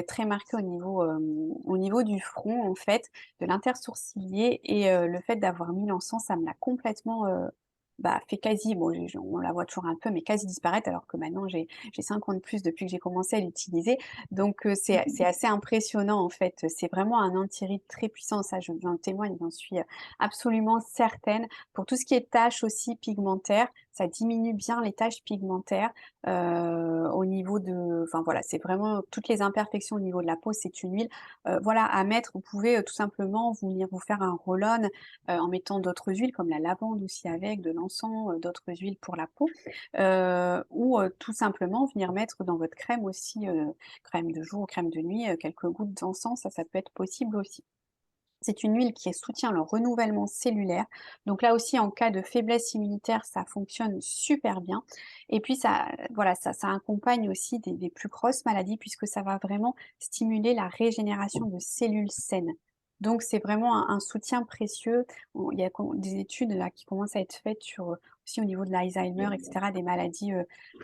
très marquée au niveau du front en fait, de l'intersourcilier et le fait d'avoir mis l'encens, ça me l'a complètement, bah, fait quasi bon, on la voit toujours un peu, mais quasi disparaître alors que maintenant j'ai 5 ans de plus depuis que j'ai commencé à l'utiliser. Donc c'est assez impressionnant en fait. C'est vraiment un anti-rides très puissant, ça j'en témoigne, j'en suis, absolument certaine. Pour tout ce qui est taches aussi pigmentaires, ça diminue bien les taches pigmentaires, au niveau de enfin voilà, c'est vraiment toutes les imperfections au niveau de la peau, c'est une huile, voilà, à mettre. Vous pouvez, tout simplement venir vous faire un roll-on, en mettant d'autres huiles comme la lavande aussi avec, de l'encens, d'autres huiles pour la peau, ou, tout simplement venir mettre dans votre crème aussi, crème de jour ou crème de nuit, quelques gouttes d'encens, ça peut être possible aussi. C'est une huile qui soutient le renouvellement cellulaire. Donc là aussi, en cas de faiblesse immunitaire, ça fonctionne super bien. Et puis ça, voilà, ça accompagne aussi des plus grosses maladies puisque ça va vraiment stimuler la régénération de cellules saines. Donc c'est vraiment un soutien précieux. Il y a des études là qui commencent à être faites sur aussi au niveau de l'Alzheimer, etc., des maladies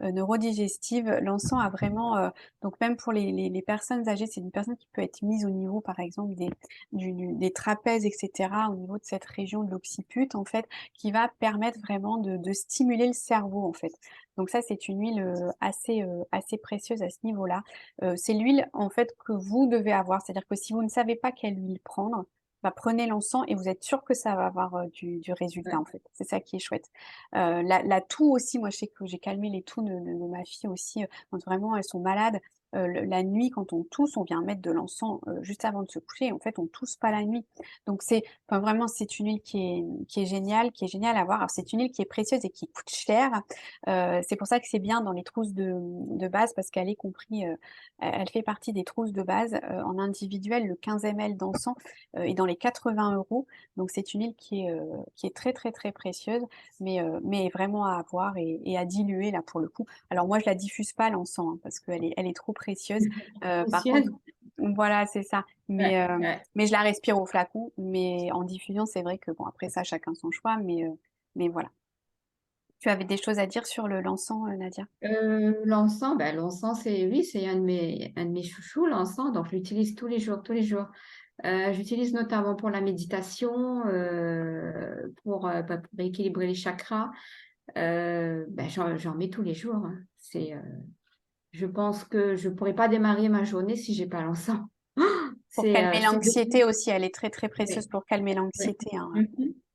neurodigestives. L'encens a vraiment, donc même pour les personnes âgées, c'est une personne qui peut être mise au niveau, par exemple, des trapèzes, et cetera, au niveau de cette région de l'occiput, en fait, qui va permettre vraiment de stimuler le cerveau, en fait. Donc ça, c'est une huile, assez précieuse à ce niveau-là. C'est l'huile, en fait, que vous devez avoir. C'est-à-dire que si vous ne savez pas quelle huile prendre, bah, prenez l'encens et vous êtes sûr que ça va avoir, du résultat, Ouais. en fait. C'est ça qui est chouette. La toux aussi, moi, je sais que j'ai calmé les toux de ma fille aussi, quand vraiment elles sont malades. La nuit, quand on tousse, on vient mettre de l'encens, juste avant de se coucher et en fait, on tousse pas la nuit. Donc enfin vraiment, c'est une huile qui est géniale à avoir. Alors c'est une huile qui est précieuse et qui coûte cher. C'est pour ça que c'est bien dans les trousses de base parce qu'elle est compris, elle fait partie des trousses de base. En individuel, le 15 ml d'encens, est dans les 80 €. Donc c'est une huile qui est très, très, très précieuse, mais vraiment à avoir et à diluer là, pour le coup. Alors moi, je la diffuse pas l'encens, hein, parce qu'elle est trop précieuse. Par contre, Précieuse. voilà, c'est ça. Ouais, ouais. Mais je la respire au flacon, mais en diffusion, c'est vrai que bon, après ça, chacun son choix, mais voilà. Tu avais des choses à dire sur l'encens, Nadia? L'encens, c'est oui, c'est un de mes chouchous, l'encens, donc je l'utilise tous les jours, tous les jours. J'utilise notamment pour la méditation, pour équilibrer les chakras. J'en mets tous les jours, hein. Je pense que je pourrais pas démarrer ma journée si j'ai pas l'encens. Pour calmer C'est l'anxiété depuis. aussi, elle est très, très précieuse Oui, pour calmer oui. l'anxiété, hein,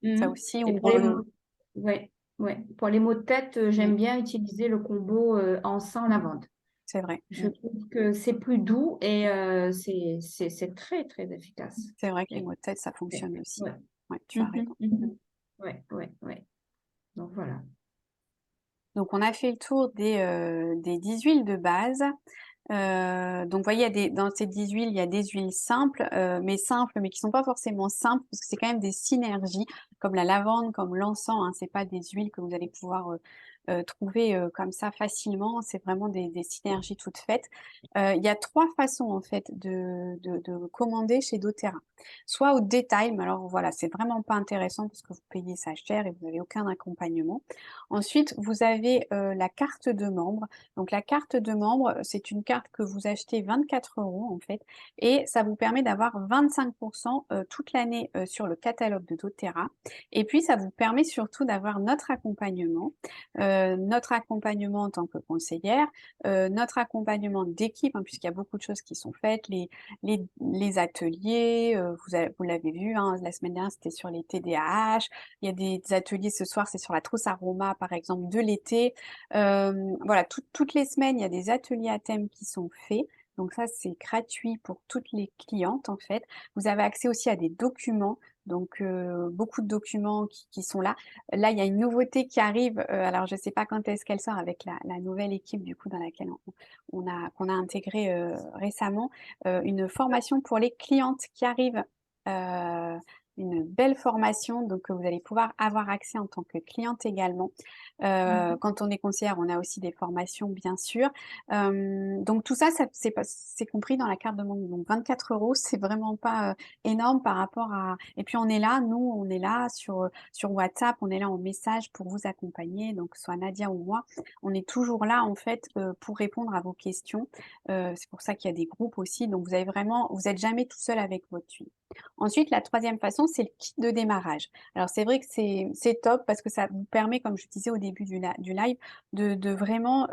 Mhm, ça mhm. aussi Et ou pour ouais, ouais. Pour les maux de tête, mmh, j'aime bien utiliser le combo encens-lavande. c'est vrai, Je trouve que c'est plus doux et c'est très, très efficace. c'est vrai que les Oui, maux de tête, ça oui, fonctionne aussi. ouais. Ouais, tu as raison. Mhm, mhm. Ouais, ouais, ouais. Donc voilà. Donc on a fait le tour des 10 huiles de base. Donc vous voyez, il y a dans ces 10 huiles, il y a des huiles simples, mais qui sont pas forcément simples parce que c'est quand même des synergies, comme la lavande, comme l'encens, hein. C'est pas des huiles que vous allez pouvoir, trouver, comme ça facilement. C'est vraiment des synergies toutes faites. Il y a 3 façons en fait de commander chez doTERRA. Soit au détail, mais alors voilà, c'est vraiment pas intéressant parce que vous payez ça cher et vous n'avez aucun accompagnement. Ensuite, vous avez, la carte de membre. Donc la carte de membre, c'est une carte que vous achetez 24 € en fait et ça vous permet d'avoir 25 toute l'année, sur le catalogue de doTERRA et puis ça vous permet surtout d'avoir notre accompagnement en tant que conseillère, notre accompagnement d'équipe, hein, puisqu'il y a beaucoup de choses qui sont faites, les ateliers, vous l'avez vu, hein, la semaine dernière, c'était sur les TDAH. Il y a des ateliers ce soir, c'est sur la trousse aroma, par exemple, de l'été. Voilà, toutes les semaines, il y a des ateliers à thème qui sont faits. Donc ça, c'est gratuit pour toutes les clientes, en fait. Vous avez accès aussi à des documents, donc beaucoup de documents qui sont là. Là, il y a une nouveauté qui arrive, alors je ne sais pas quand est-ce qu'elle sort avec la nouvelle équipe, du coup, dans laquelle qu'on a intégré récemment, une formation pour les clientes qui arrive. Une belle formation, donc vous allez pouvoir avoir accès en tant que cliente également. Mhm. Quand on est conseillère, on a aussi des formations, bien sûr. Donc tout ça, c'est compris dans la carte de membre. Donc 24 €, c'est vraiment pas énorme par rapport à. Et puis on est là, nous, on est là sur WhatsApp, on est là en message pour vous accompagner, donc soit Nadia ou moi, on est toujours là en fait pour répondre à vos questions. C'est pour ça qu'il y a des groupes aussi. Donc vous êtes jamais tout seul avec votre tuile. Ensuite, la troisième façon, c'est le kit de démarrage. Alors c'est vrai que c'est top parce que ça vous permet, comme je disais au début du live, de vraiment,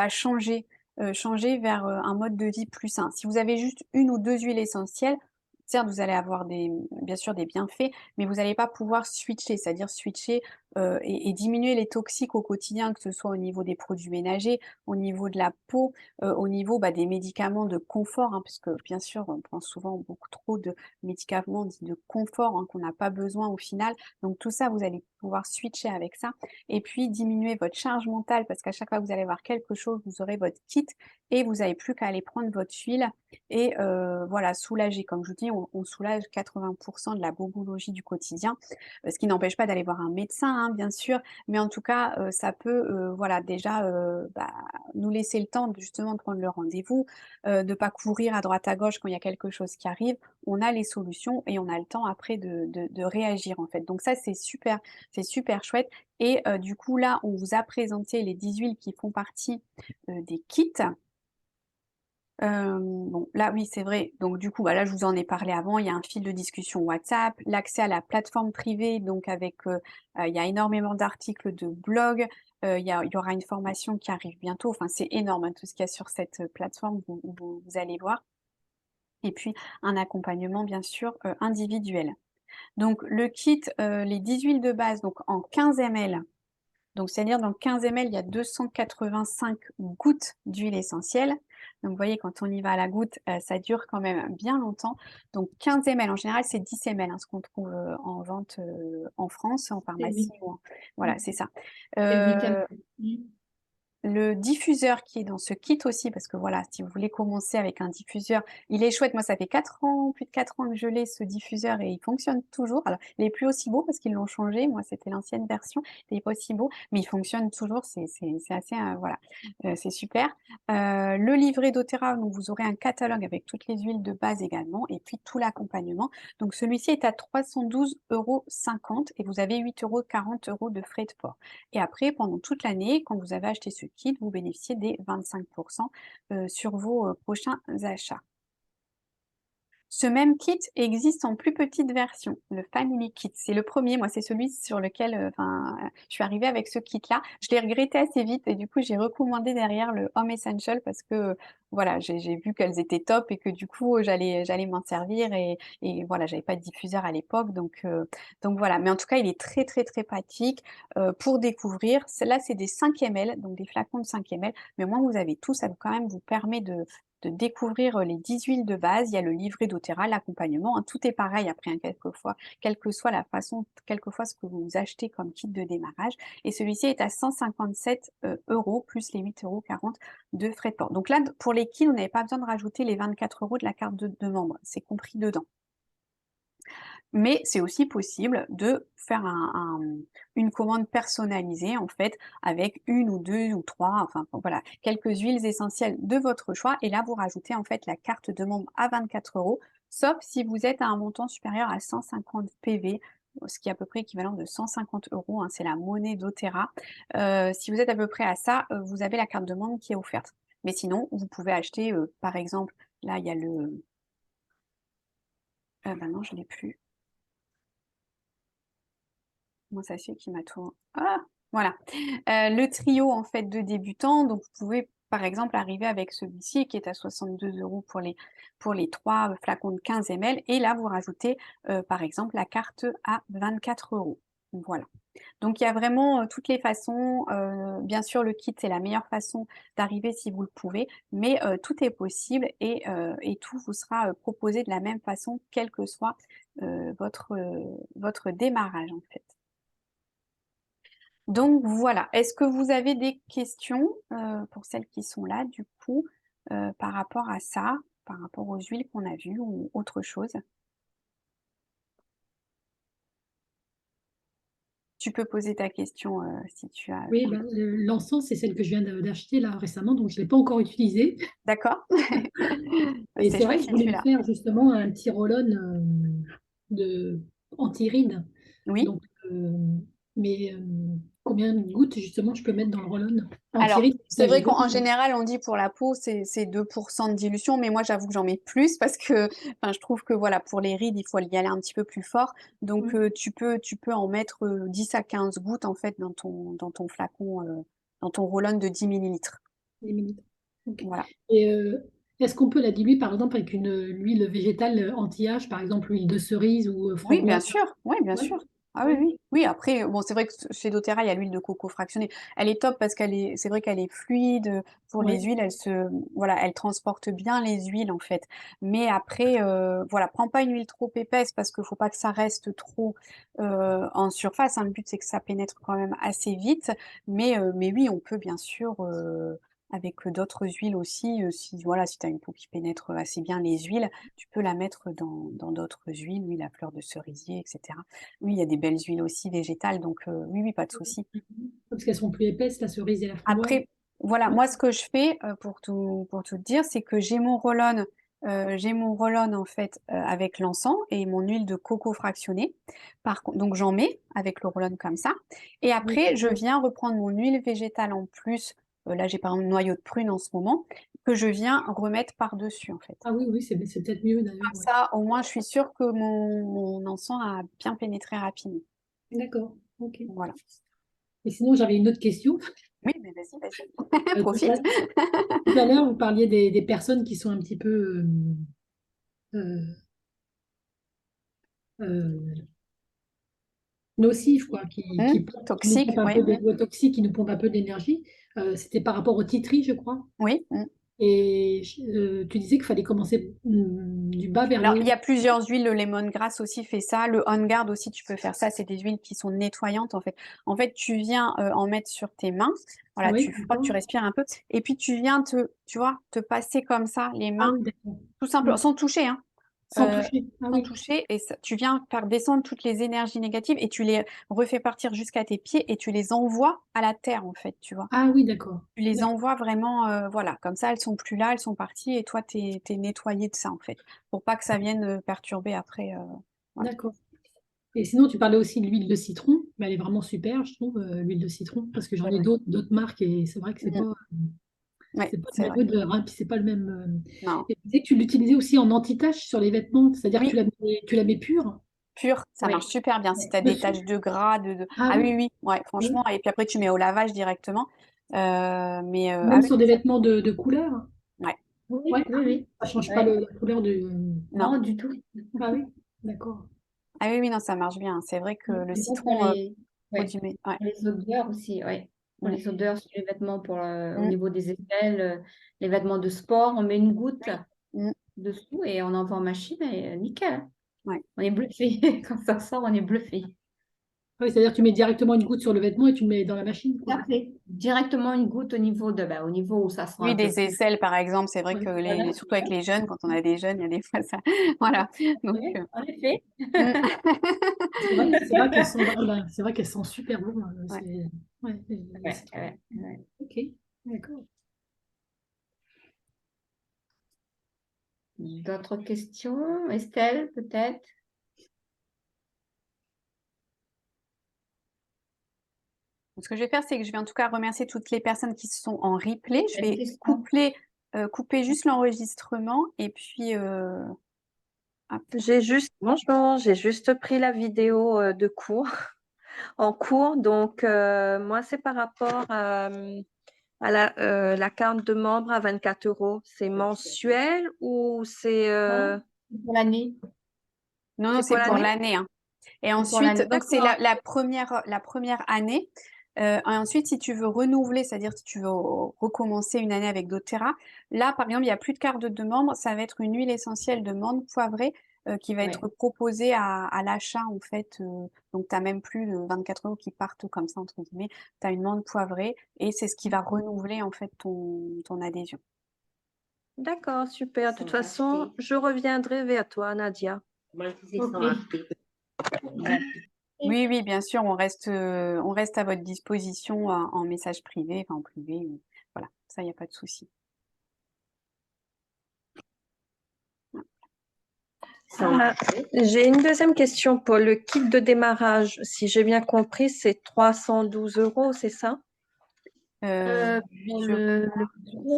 changer vers, un mode de vie plus sain. Si vous avez juste une ou 2 huiles essentielles, certes, vous allez avoir bien sûr des bienfaits, mais vous n'allez pas pouvoir switcher, c'est-à-dire switcher, et diminuer les toxiques au quotidien, que ce soit au niveau des produits ménagers, au niveau de la peau, au niveau, bah, des médicaments de confort, hein, puisque bien sûr, on prend souvent beaucoup trop de médicaments dits de confort, hein, qu'on n'a pas besoin au final. Donc tout ça, vous allez pouvoir switcher avec ça et puis diminuer votre charge mentale parce qu'à chaque fois que vous allez avoir quelque chose, vous aurez votre kit et vous avez plus qu'à aller prendre votre huile et voilà, soulager. Comme je vous dis, on soulage 80 de la bobologie du quotidien, ce qui n'empêche pas d'aller voir un médecin, hein, bien sûr, mais en tout cas, ça peut, voilà, déjà, bah, nous laisser le temps de justement de prendre le rendez-vous, de pas courir à droite à gauche quand il y a quelque chose qui arrive. On a les solutions et on a le temps après de réagir, en fait. Donc ça, c'est super chouette et du coup, là, on vous a présenté les 10 huiles qui font partie, des kits. Bon, là, oui, c'est vrai. Donc du coup, bah, là, je vous en ai parlé avant, il y a un fil de discussion WhatsApp, l'accès à la plateforme privée, donc avec, il y a énormément d'articles de blog, il y aura une formation qui arrive bientôt. Enfin, c'est énorme, hein, tout ce qu'il y a sur cette, plateforme, vous allez voir et puis un accompagnement, bien sûr, individuel. Donc le kit, les 10 huiles de base, donc en 15 ml, donc c'est-à-dire dans 15 ml, il y a 285 gouttes d'huile essentielle. Donc vous voyez, quand on y va à la goutte, ça dure quand même bien longtemps. Donc 15 ml, en général, c'est 10 ml, hein, ce qu'on trouve, en vente, en France, en C'est pharmacie oui. ou en voilà, c'est ça. C'est le 8e. Le diffuseur qui est dans ce kit aussi, parce que voilà, si vous voulez commencer avec un diffuseur, il est chouette. Moi, ça fait 4 ans, plus de 4 ans que je l'ai ce diffuseur et il fonctionne toujours. Alors, il est plus aussi beau parce qu'ils l'ont changé. Moi, c'était l'ancienne version, il est pas aussi beau, mais il fonctionne toujours. C'est assez, voilà, c'est super. Le livret doTERRA, donc vous aurez un catalogue avec toutes les huiles de base également et puis tout l'accompagnement. Donc celui-ci est à 312,50 € et vous avez 8,40 € de frais de port. Et après, pendant toute l'année, quand vous avez acheté ce kit, vous bénéficiez des 25 sur vos, prochains achats. Ce même kit existe en plus petite version, le Family Kit. C'est le premier, moi, c'est celui sur lequel, enfin, je suis arrivée avec ce kit-là. Je l'ai regretté assez vite et du coup, j'ai recommandé derrière le Home Essential parce que, voilà, j'ai vu qu'elles étaient top et que du coup, j'allais m'en servir et voilà, j'avais pas de diffuseur à l'époque donc voilà. Mais en tout cas, il est très, très, très pratique, pour découvrir. Celle-là, c'est des 5 ml, donc des flacons de 5 ml, mais au moins vous avez tout, ça quand même vous permet de découvrir les 10 huiles de base. Il y a le livret doTERRA, l'accompagnement, hein, tout est pareil après, hein, quelquefois, quelle que soit la façon, quelquefois ce que vous achetez comme kit de démarrage. Et celui-ci est à 157 € plus les 8,40 € de frais de port. Donc là, pour les kits, vous n'avez pas besoin de rajouter les 24 € de la carte de membre, c'est compris dedans. Mais c'est aussi possible de faire une commande personnalisée en fait avec 1 ou 2 ou 3, enfin bon, voilà, quelques huiles essentielles de votre choix et là vous rajoutez en fait la carte de membre à 24 €, sauf si vous êtes à un montant supérieur à 150 PV, ce qui est à peu près équivalent de 150 €, hein, c'est la monnaie doTERRA. Si vous êtes à peu près à ça, vous avez la carte de membre qui est offerte. Mais sinon, vous pouvez acheter, par exemple, là il y a le bah non je l'ai plus. Comment ça se fait qu'il m'a tout ah! Voilà, le trio en fait de débutants, donc vous pouvez par exemple arriver avec celui-ci qui est à 62 € pour les 3 flacons de 15 ml et là vous rajoutez, par exemple la carte à 24 €. Voilà. Donc il y a vraiment, toutes les façons, bien sûr le kit c'est la meilleure façon d'arriver si vous le pouvez, mais tout est possible et tout vous sera, proposé de la même façon quel que soit, votre démarrage en fait. Donc voilà, est-ce que vous avez des questions, pour celles qui sont là du coup, par rapport à ça, par rapport aux huiles qu'on a vues ou autre chose? Tu peux poser ta question, si tu as Oui, oui. bah, l'encens, c'est celle que je viens d'acheter là récemment, donc je ne l'ai pas encore utilisée. D'accord. Et C'est c'est vrai chouette que je si tu voulais me l'as. faire justement un petit roll-on de anti-rides. Oui? Donc, mais combien de gouttes justement je peux mettre dans le roll-on Alors, anti-rides? c'est Là, j'ai vrai qu'en beaucoup. général, on dit pour la peau, c'est 2 de dilution, mais moi, j'avoue que j'en mets plus parce que, enfin, je trouve que, voilà, pour les rides, il faut y aller un petit peu plus fort. Donc, Ouais, tu peux en mettre, 10 à 15 gouttes, en fait, dans ton flacon, dans ton roll-on de 10 millilitres. 10 minutes. Ok. Voilà. Et est-ce qu'on peut la diluer par exemple avec une huile végétale anti-âge, par exemple l'huile de cerise ou Oui, bien framboise? sûr. Oui, bien Ouais. sûr. Ah oui, oui. Oui, après, bon, c'est vrai que chez doTERRA, il y a l'huile de coco fractionnée. Elle est top parce c'est vrai qu'elle est fluide. Pour les Ouais. huiles, voilà, elle transporte bien les huiles, en fait. Mais après, voilà, prends pas une huile trop épaisse parce qu'il faut pas que ça reste trop en surface, hein. Le but, c'est que ça pénètre quand même assez vite. Mais oui, on peut bien sûr, avec d'autres huiles aussi, si, voilà, si tu as une peau qui pénètre assez bien les huiles, tu peux la mettre dans d'autres huiles, l'huile à fleur de cerisier, etc. Oui, il y a des belles huiles aussi végétales, donc oui, oui, pas de souci. Parce qu'elles sont plus épaisses, la cerise et la framboise. Après, voilà, moi, ce que je fais, pour tout te dire, c'est que j'ai mon roll-on, en fait, avec l'encens et mon huile de coco fractionnée. Donc j'en mets avec le roll-on comme ça et Oui. après je viens reprendre mon huile végétale en plus, là, j'ai par exemple noyau de prune en ce moment, que je viens remettre par-dessus, en fait. Ah oui, oui, c'est peut-être mieux d'ailleurs. Comme Ouais. ça, au moins, je suis sûre que mon encens a bien pénétré rapidement. D'accord, ok. Voilà. Et sinon, j'avais une autre question. Oui, mais vas-y, vas-y, Tout à profite. tout à l'heure, vous parliez des personnes qui sont un petit peu euh, euh, nocives, quoi, qui nous Toxique, pompent un oui. peu toxiques, qui nous pompent un peu d'énergie. C'était par rapport au titri, je crois. Oui. Et tu disais qu'il fallait commencer du bas vers Alors, le il haut. y a plusieurs huiles. Le lemongrass aussi fait ça. Le On Guard aussi, tu peux faire ça. C'est des huiles qui sont nettoyantes, en fait. En fait, tu viens en mettre sur tes mains. Voilà, Oui, tu frottes, d'accord. tu respires un peu. Et puis, tu viens tu vois, te passer comme ça les Ah mains, oui, d'accord. tout simplement, Oui. sans toucher, hein. Sans toucher. Ah Sans oui. toucher. Et tu viens faire descendre toutes les énergies négatives et tu les refais partir jusqu'à tes pieds et tu les envoies à la terre, en fait, tu vois. Ah oui, d'accord. Tu les D'accord. envoies vraiment, voilà, comme ça, elles sont plus là, elles sont parties et toi, t'es nettoyé de ça, en fait, pour pas que ça vienne perturber après. Voilà. D'accord. Et sinon, tu parlais aussi de l'huile de citron, mais elle est vraiment super, je trouve, l'huile de citron, parce que j'en ai Ouais. d'autres marques et c'est vrai que Mhm. Ouais, c'est pas le c'est même vrai. odeur, hein, puis c'est pas le même. Non. Et tu disais que tu l'utilisais aussi en anti-tache sur les vêtements, c'est-à-dire que Oui, tu la mets pure pur, ça marche Oui. super bien. Si tu as des dessus. taches de gras, Ah Ah oui, oui, oui, ouais, oui. franchement. Et puis après, tu mets au lavage directement. Ah Même oui, sur des vêtements de couleur. ouais. Ouais, Oui, ah oui, oui, oui. ça change pas Ouais. la couleur de. Non. Non, du tout. Ah oui, d'accord. Ah oui, oui, non, ça marche bien. C'est vrai que le Et ça, pour citron ouais, ouais. pour les odeurs aussi, ouais. Pour Mm. les odeurs sur les vêtements, au Mm. niveau des aisselles, les vêtements de sport, on met une goutte Oui. Mm. dessous et on envoie en machine et nickel, hein. Ouais. On est bluffé. Quand ça sort, on est bluffé. Ah oui, c'est-à-dire que tu mets directement une goutte sur le vêtement et tu le mets dans la machine, Tout quoi. à fait. Directement une goutte au niveau où ça sera Oui, un peu des plus. aisselles, par exemple, c'est vrai Ouais. que Voilà. surtout avec les jeunes, quand on a des jeunes, il y a des fois ça. Voilà. Donc, Ouais, en effet. mm. C'est vrai qu'elles sont, voilà, c'est vrai qu'elles sont super bonnes, hein. Ouais. Ouais, les Ouais, citrons. ouais, ouais. Ok, d'accord. D'autres questions? Estelle, peut-être? Ce que je vais faire, c'est que je vais en tout cas remercier toutes les personnes qui sont en replay. Oui, Je t'as une vais question. couper juste l'enregistrement et puis hop. Bonjour, j'ai juste pris la vidéo de cours, en cours. Donc, moi, c'est par rapport à la carte de membre à 24 euros. C'est mensuel ou Non, c'est pour l'année. Non, non, c'est c'est pour pour l'année? l'année, hein. Et C'est pour ensuite, l'année. donc c'est D'accord. la première année. Et ensuite, si tu veux renouveler, c'est-à-dire si tu veux recommencer une année avec doTERRA, là, par exemple, il n'y a plus de carte de membre, ça va être une huile essentielle de menthe poivrée qui va Ouais. être proposée à l'achat, en fait. Donc, tu n'as même plus de 24 € qui partent comme ça, entre guillemets. Tu as une menthe poivrée et c'est ce qui va renouveler, en fait, ton adhésion. D'accord, super. De Sans toute façon, acheter. je reviendrai vers toi, Nadia. Moi, je disais Ok. sans acheter. Oui, oui, bien sûr, on reste à votre disposition en message privé, enfin en privé, voilà, ça, il n'y a pas de souci. Ah, j'ai une deuxième question pour le kit de démarrage. Si j'ai bien compris, c'est 312 euros, c'est ça? Pour Je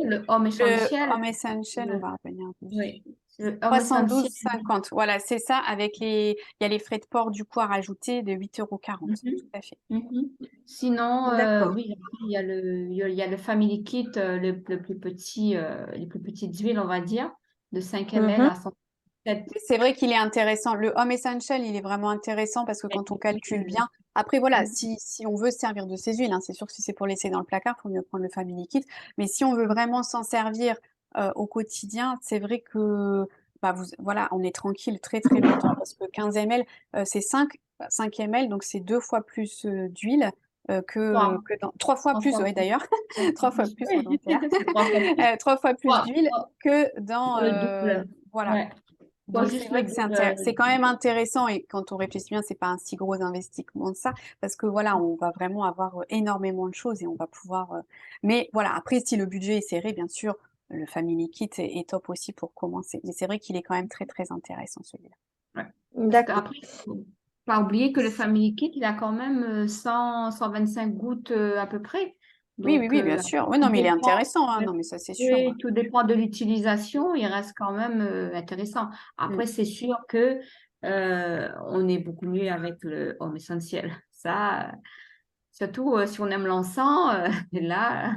le Home Le Essentiel, Home Essential, on le, va revenir un peu oui, dessus. le Home Essentiel. 72,50, voilà, c'est ça, il y a les frais de port du coup à rajouter de 8,40 €, Mhm, tout à fait. mhm. Sinon, D'accord. oui, il y a le Family Kit, le plus petit, les plus petites huiles, on va dire, de 5 ml Mhm. à 100 C'est vrai qu'il est intéressant. Le Home Essential, il est vraiment intéressant parce que quand on calcule bien, après voilà, si on veut se servir de ces huiles, hein, c'est sûr que si c'est pour laisser dans le placard, il faut mieux prendre le Family Kit. Mais si on veut vraiment s'en servir au quotidien, c'est vrai que bah, voilà, on est tranquille très très longtemps parce que 15 ml, c'est 5 ml, donc c'est 2 fois plus d'huile. Trois. Que dans 3 fois Trois plus, fois ouais, plus. d'ailleurs, 3 fois plus, Oui, volontaire. c'est 3 fois plus. 3 fois plus Trois, d'huile que dans le double. voilà. Ouais. Pas Donc c'est juste le vrai que double. c'est quand même intéressant et quand on réfléchit bien, c'est pas un si gros investissement de ça parce que voilà, on va vraiment avoir énormément de choses et on va pouvoir. Mais voilà, après si le budget est serré, bien sûr, le Family Kit est top aussi pour commencer. Mais c'est vrai qu'il est quand même très très intéressant celui-là. Ouais. Parce D'accord. qu'après, faut pas oublier que le Family Kit, il a quand même 125 gouttes à peu près. Oui, oui, Donc, oui, bien sûr. Oui, tout non, mais il est dépend, intéressant, hein. Non, mais ça c'est sûr. oui, tout dépend de l'utilisation, il reste quand même intéressant. Mm. Après, c'est sûr que on est beaucoup mieux avec le Home Essentiel. Ça, surtout si on aime l'encens, là,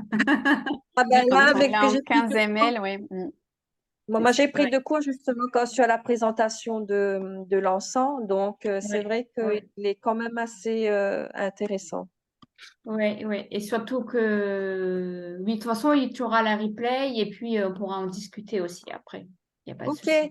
Ah Oui, ben quand là, on avec l'a en j'ai pris 15 deux cours. ml, oui. Bon, C'est moi, j'ai sûr. pris ouais, deux cours justement quand sur la présentation de l'encens. Donc, c'est ouais, vrai ouais. qu'il est quand même assez intéressant. Oui, oui. Et surtout que, oui, de toute façon, tu auras la replay et puis on pourra en discuter aussi après. Il n'y a pas de souci. OK.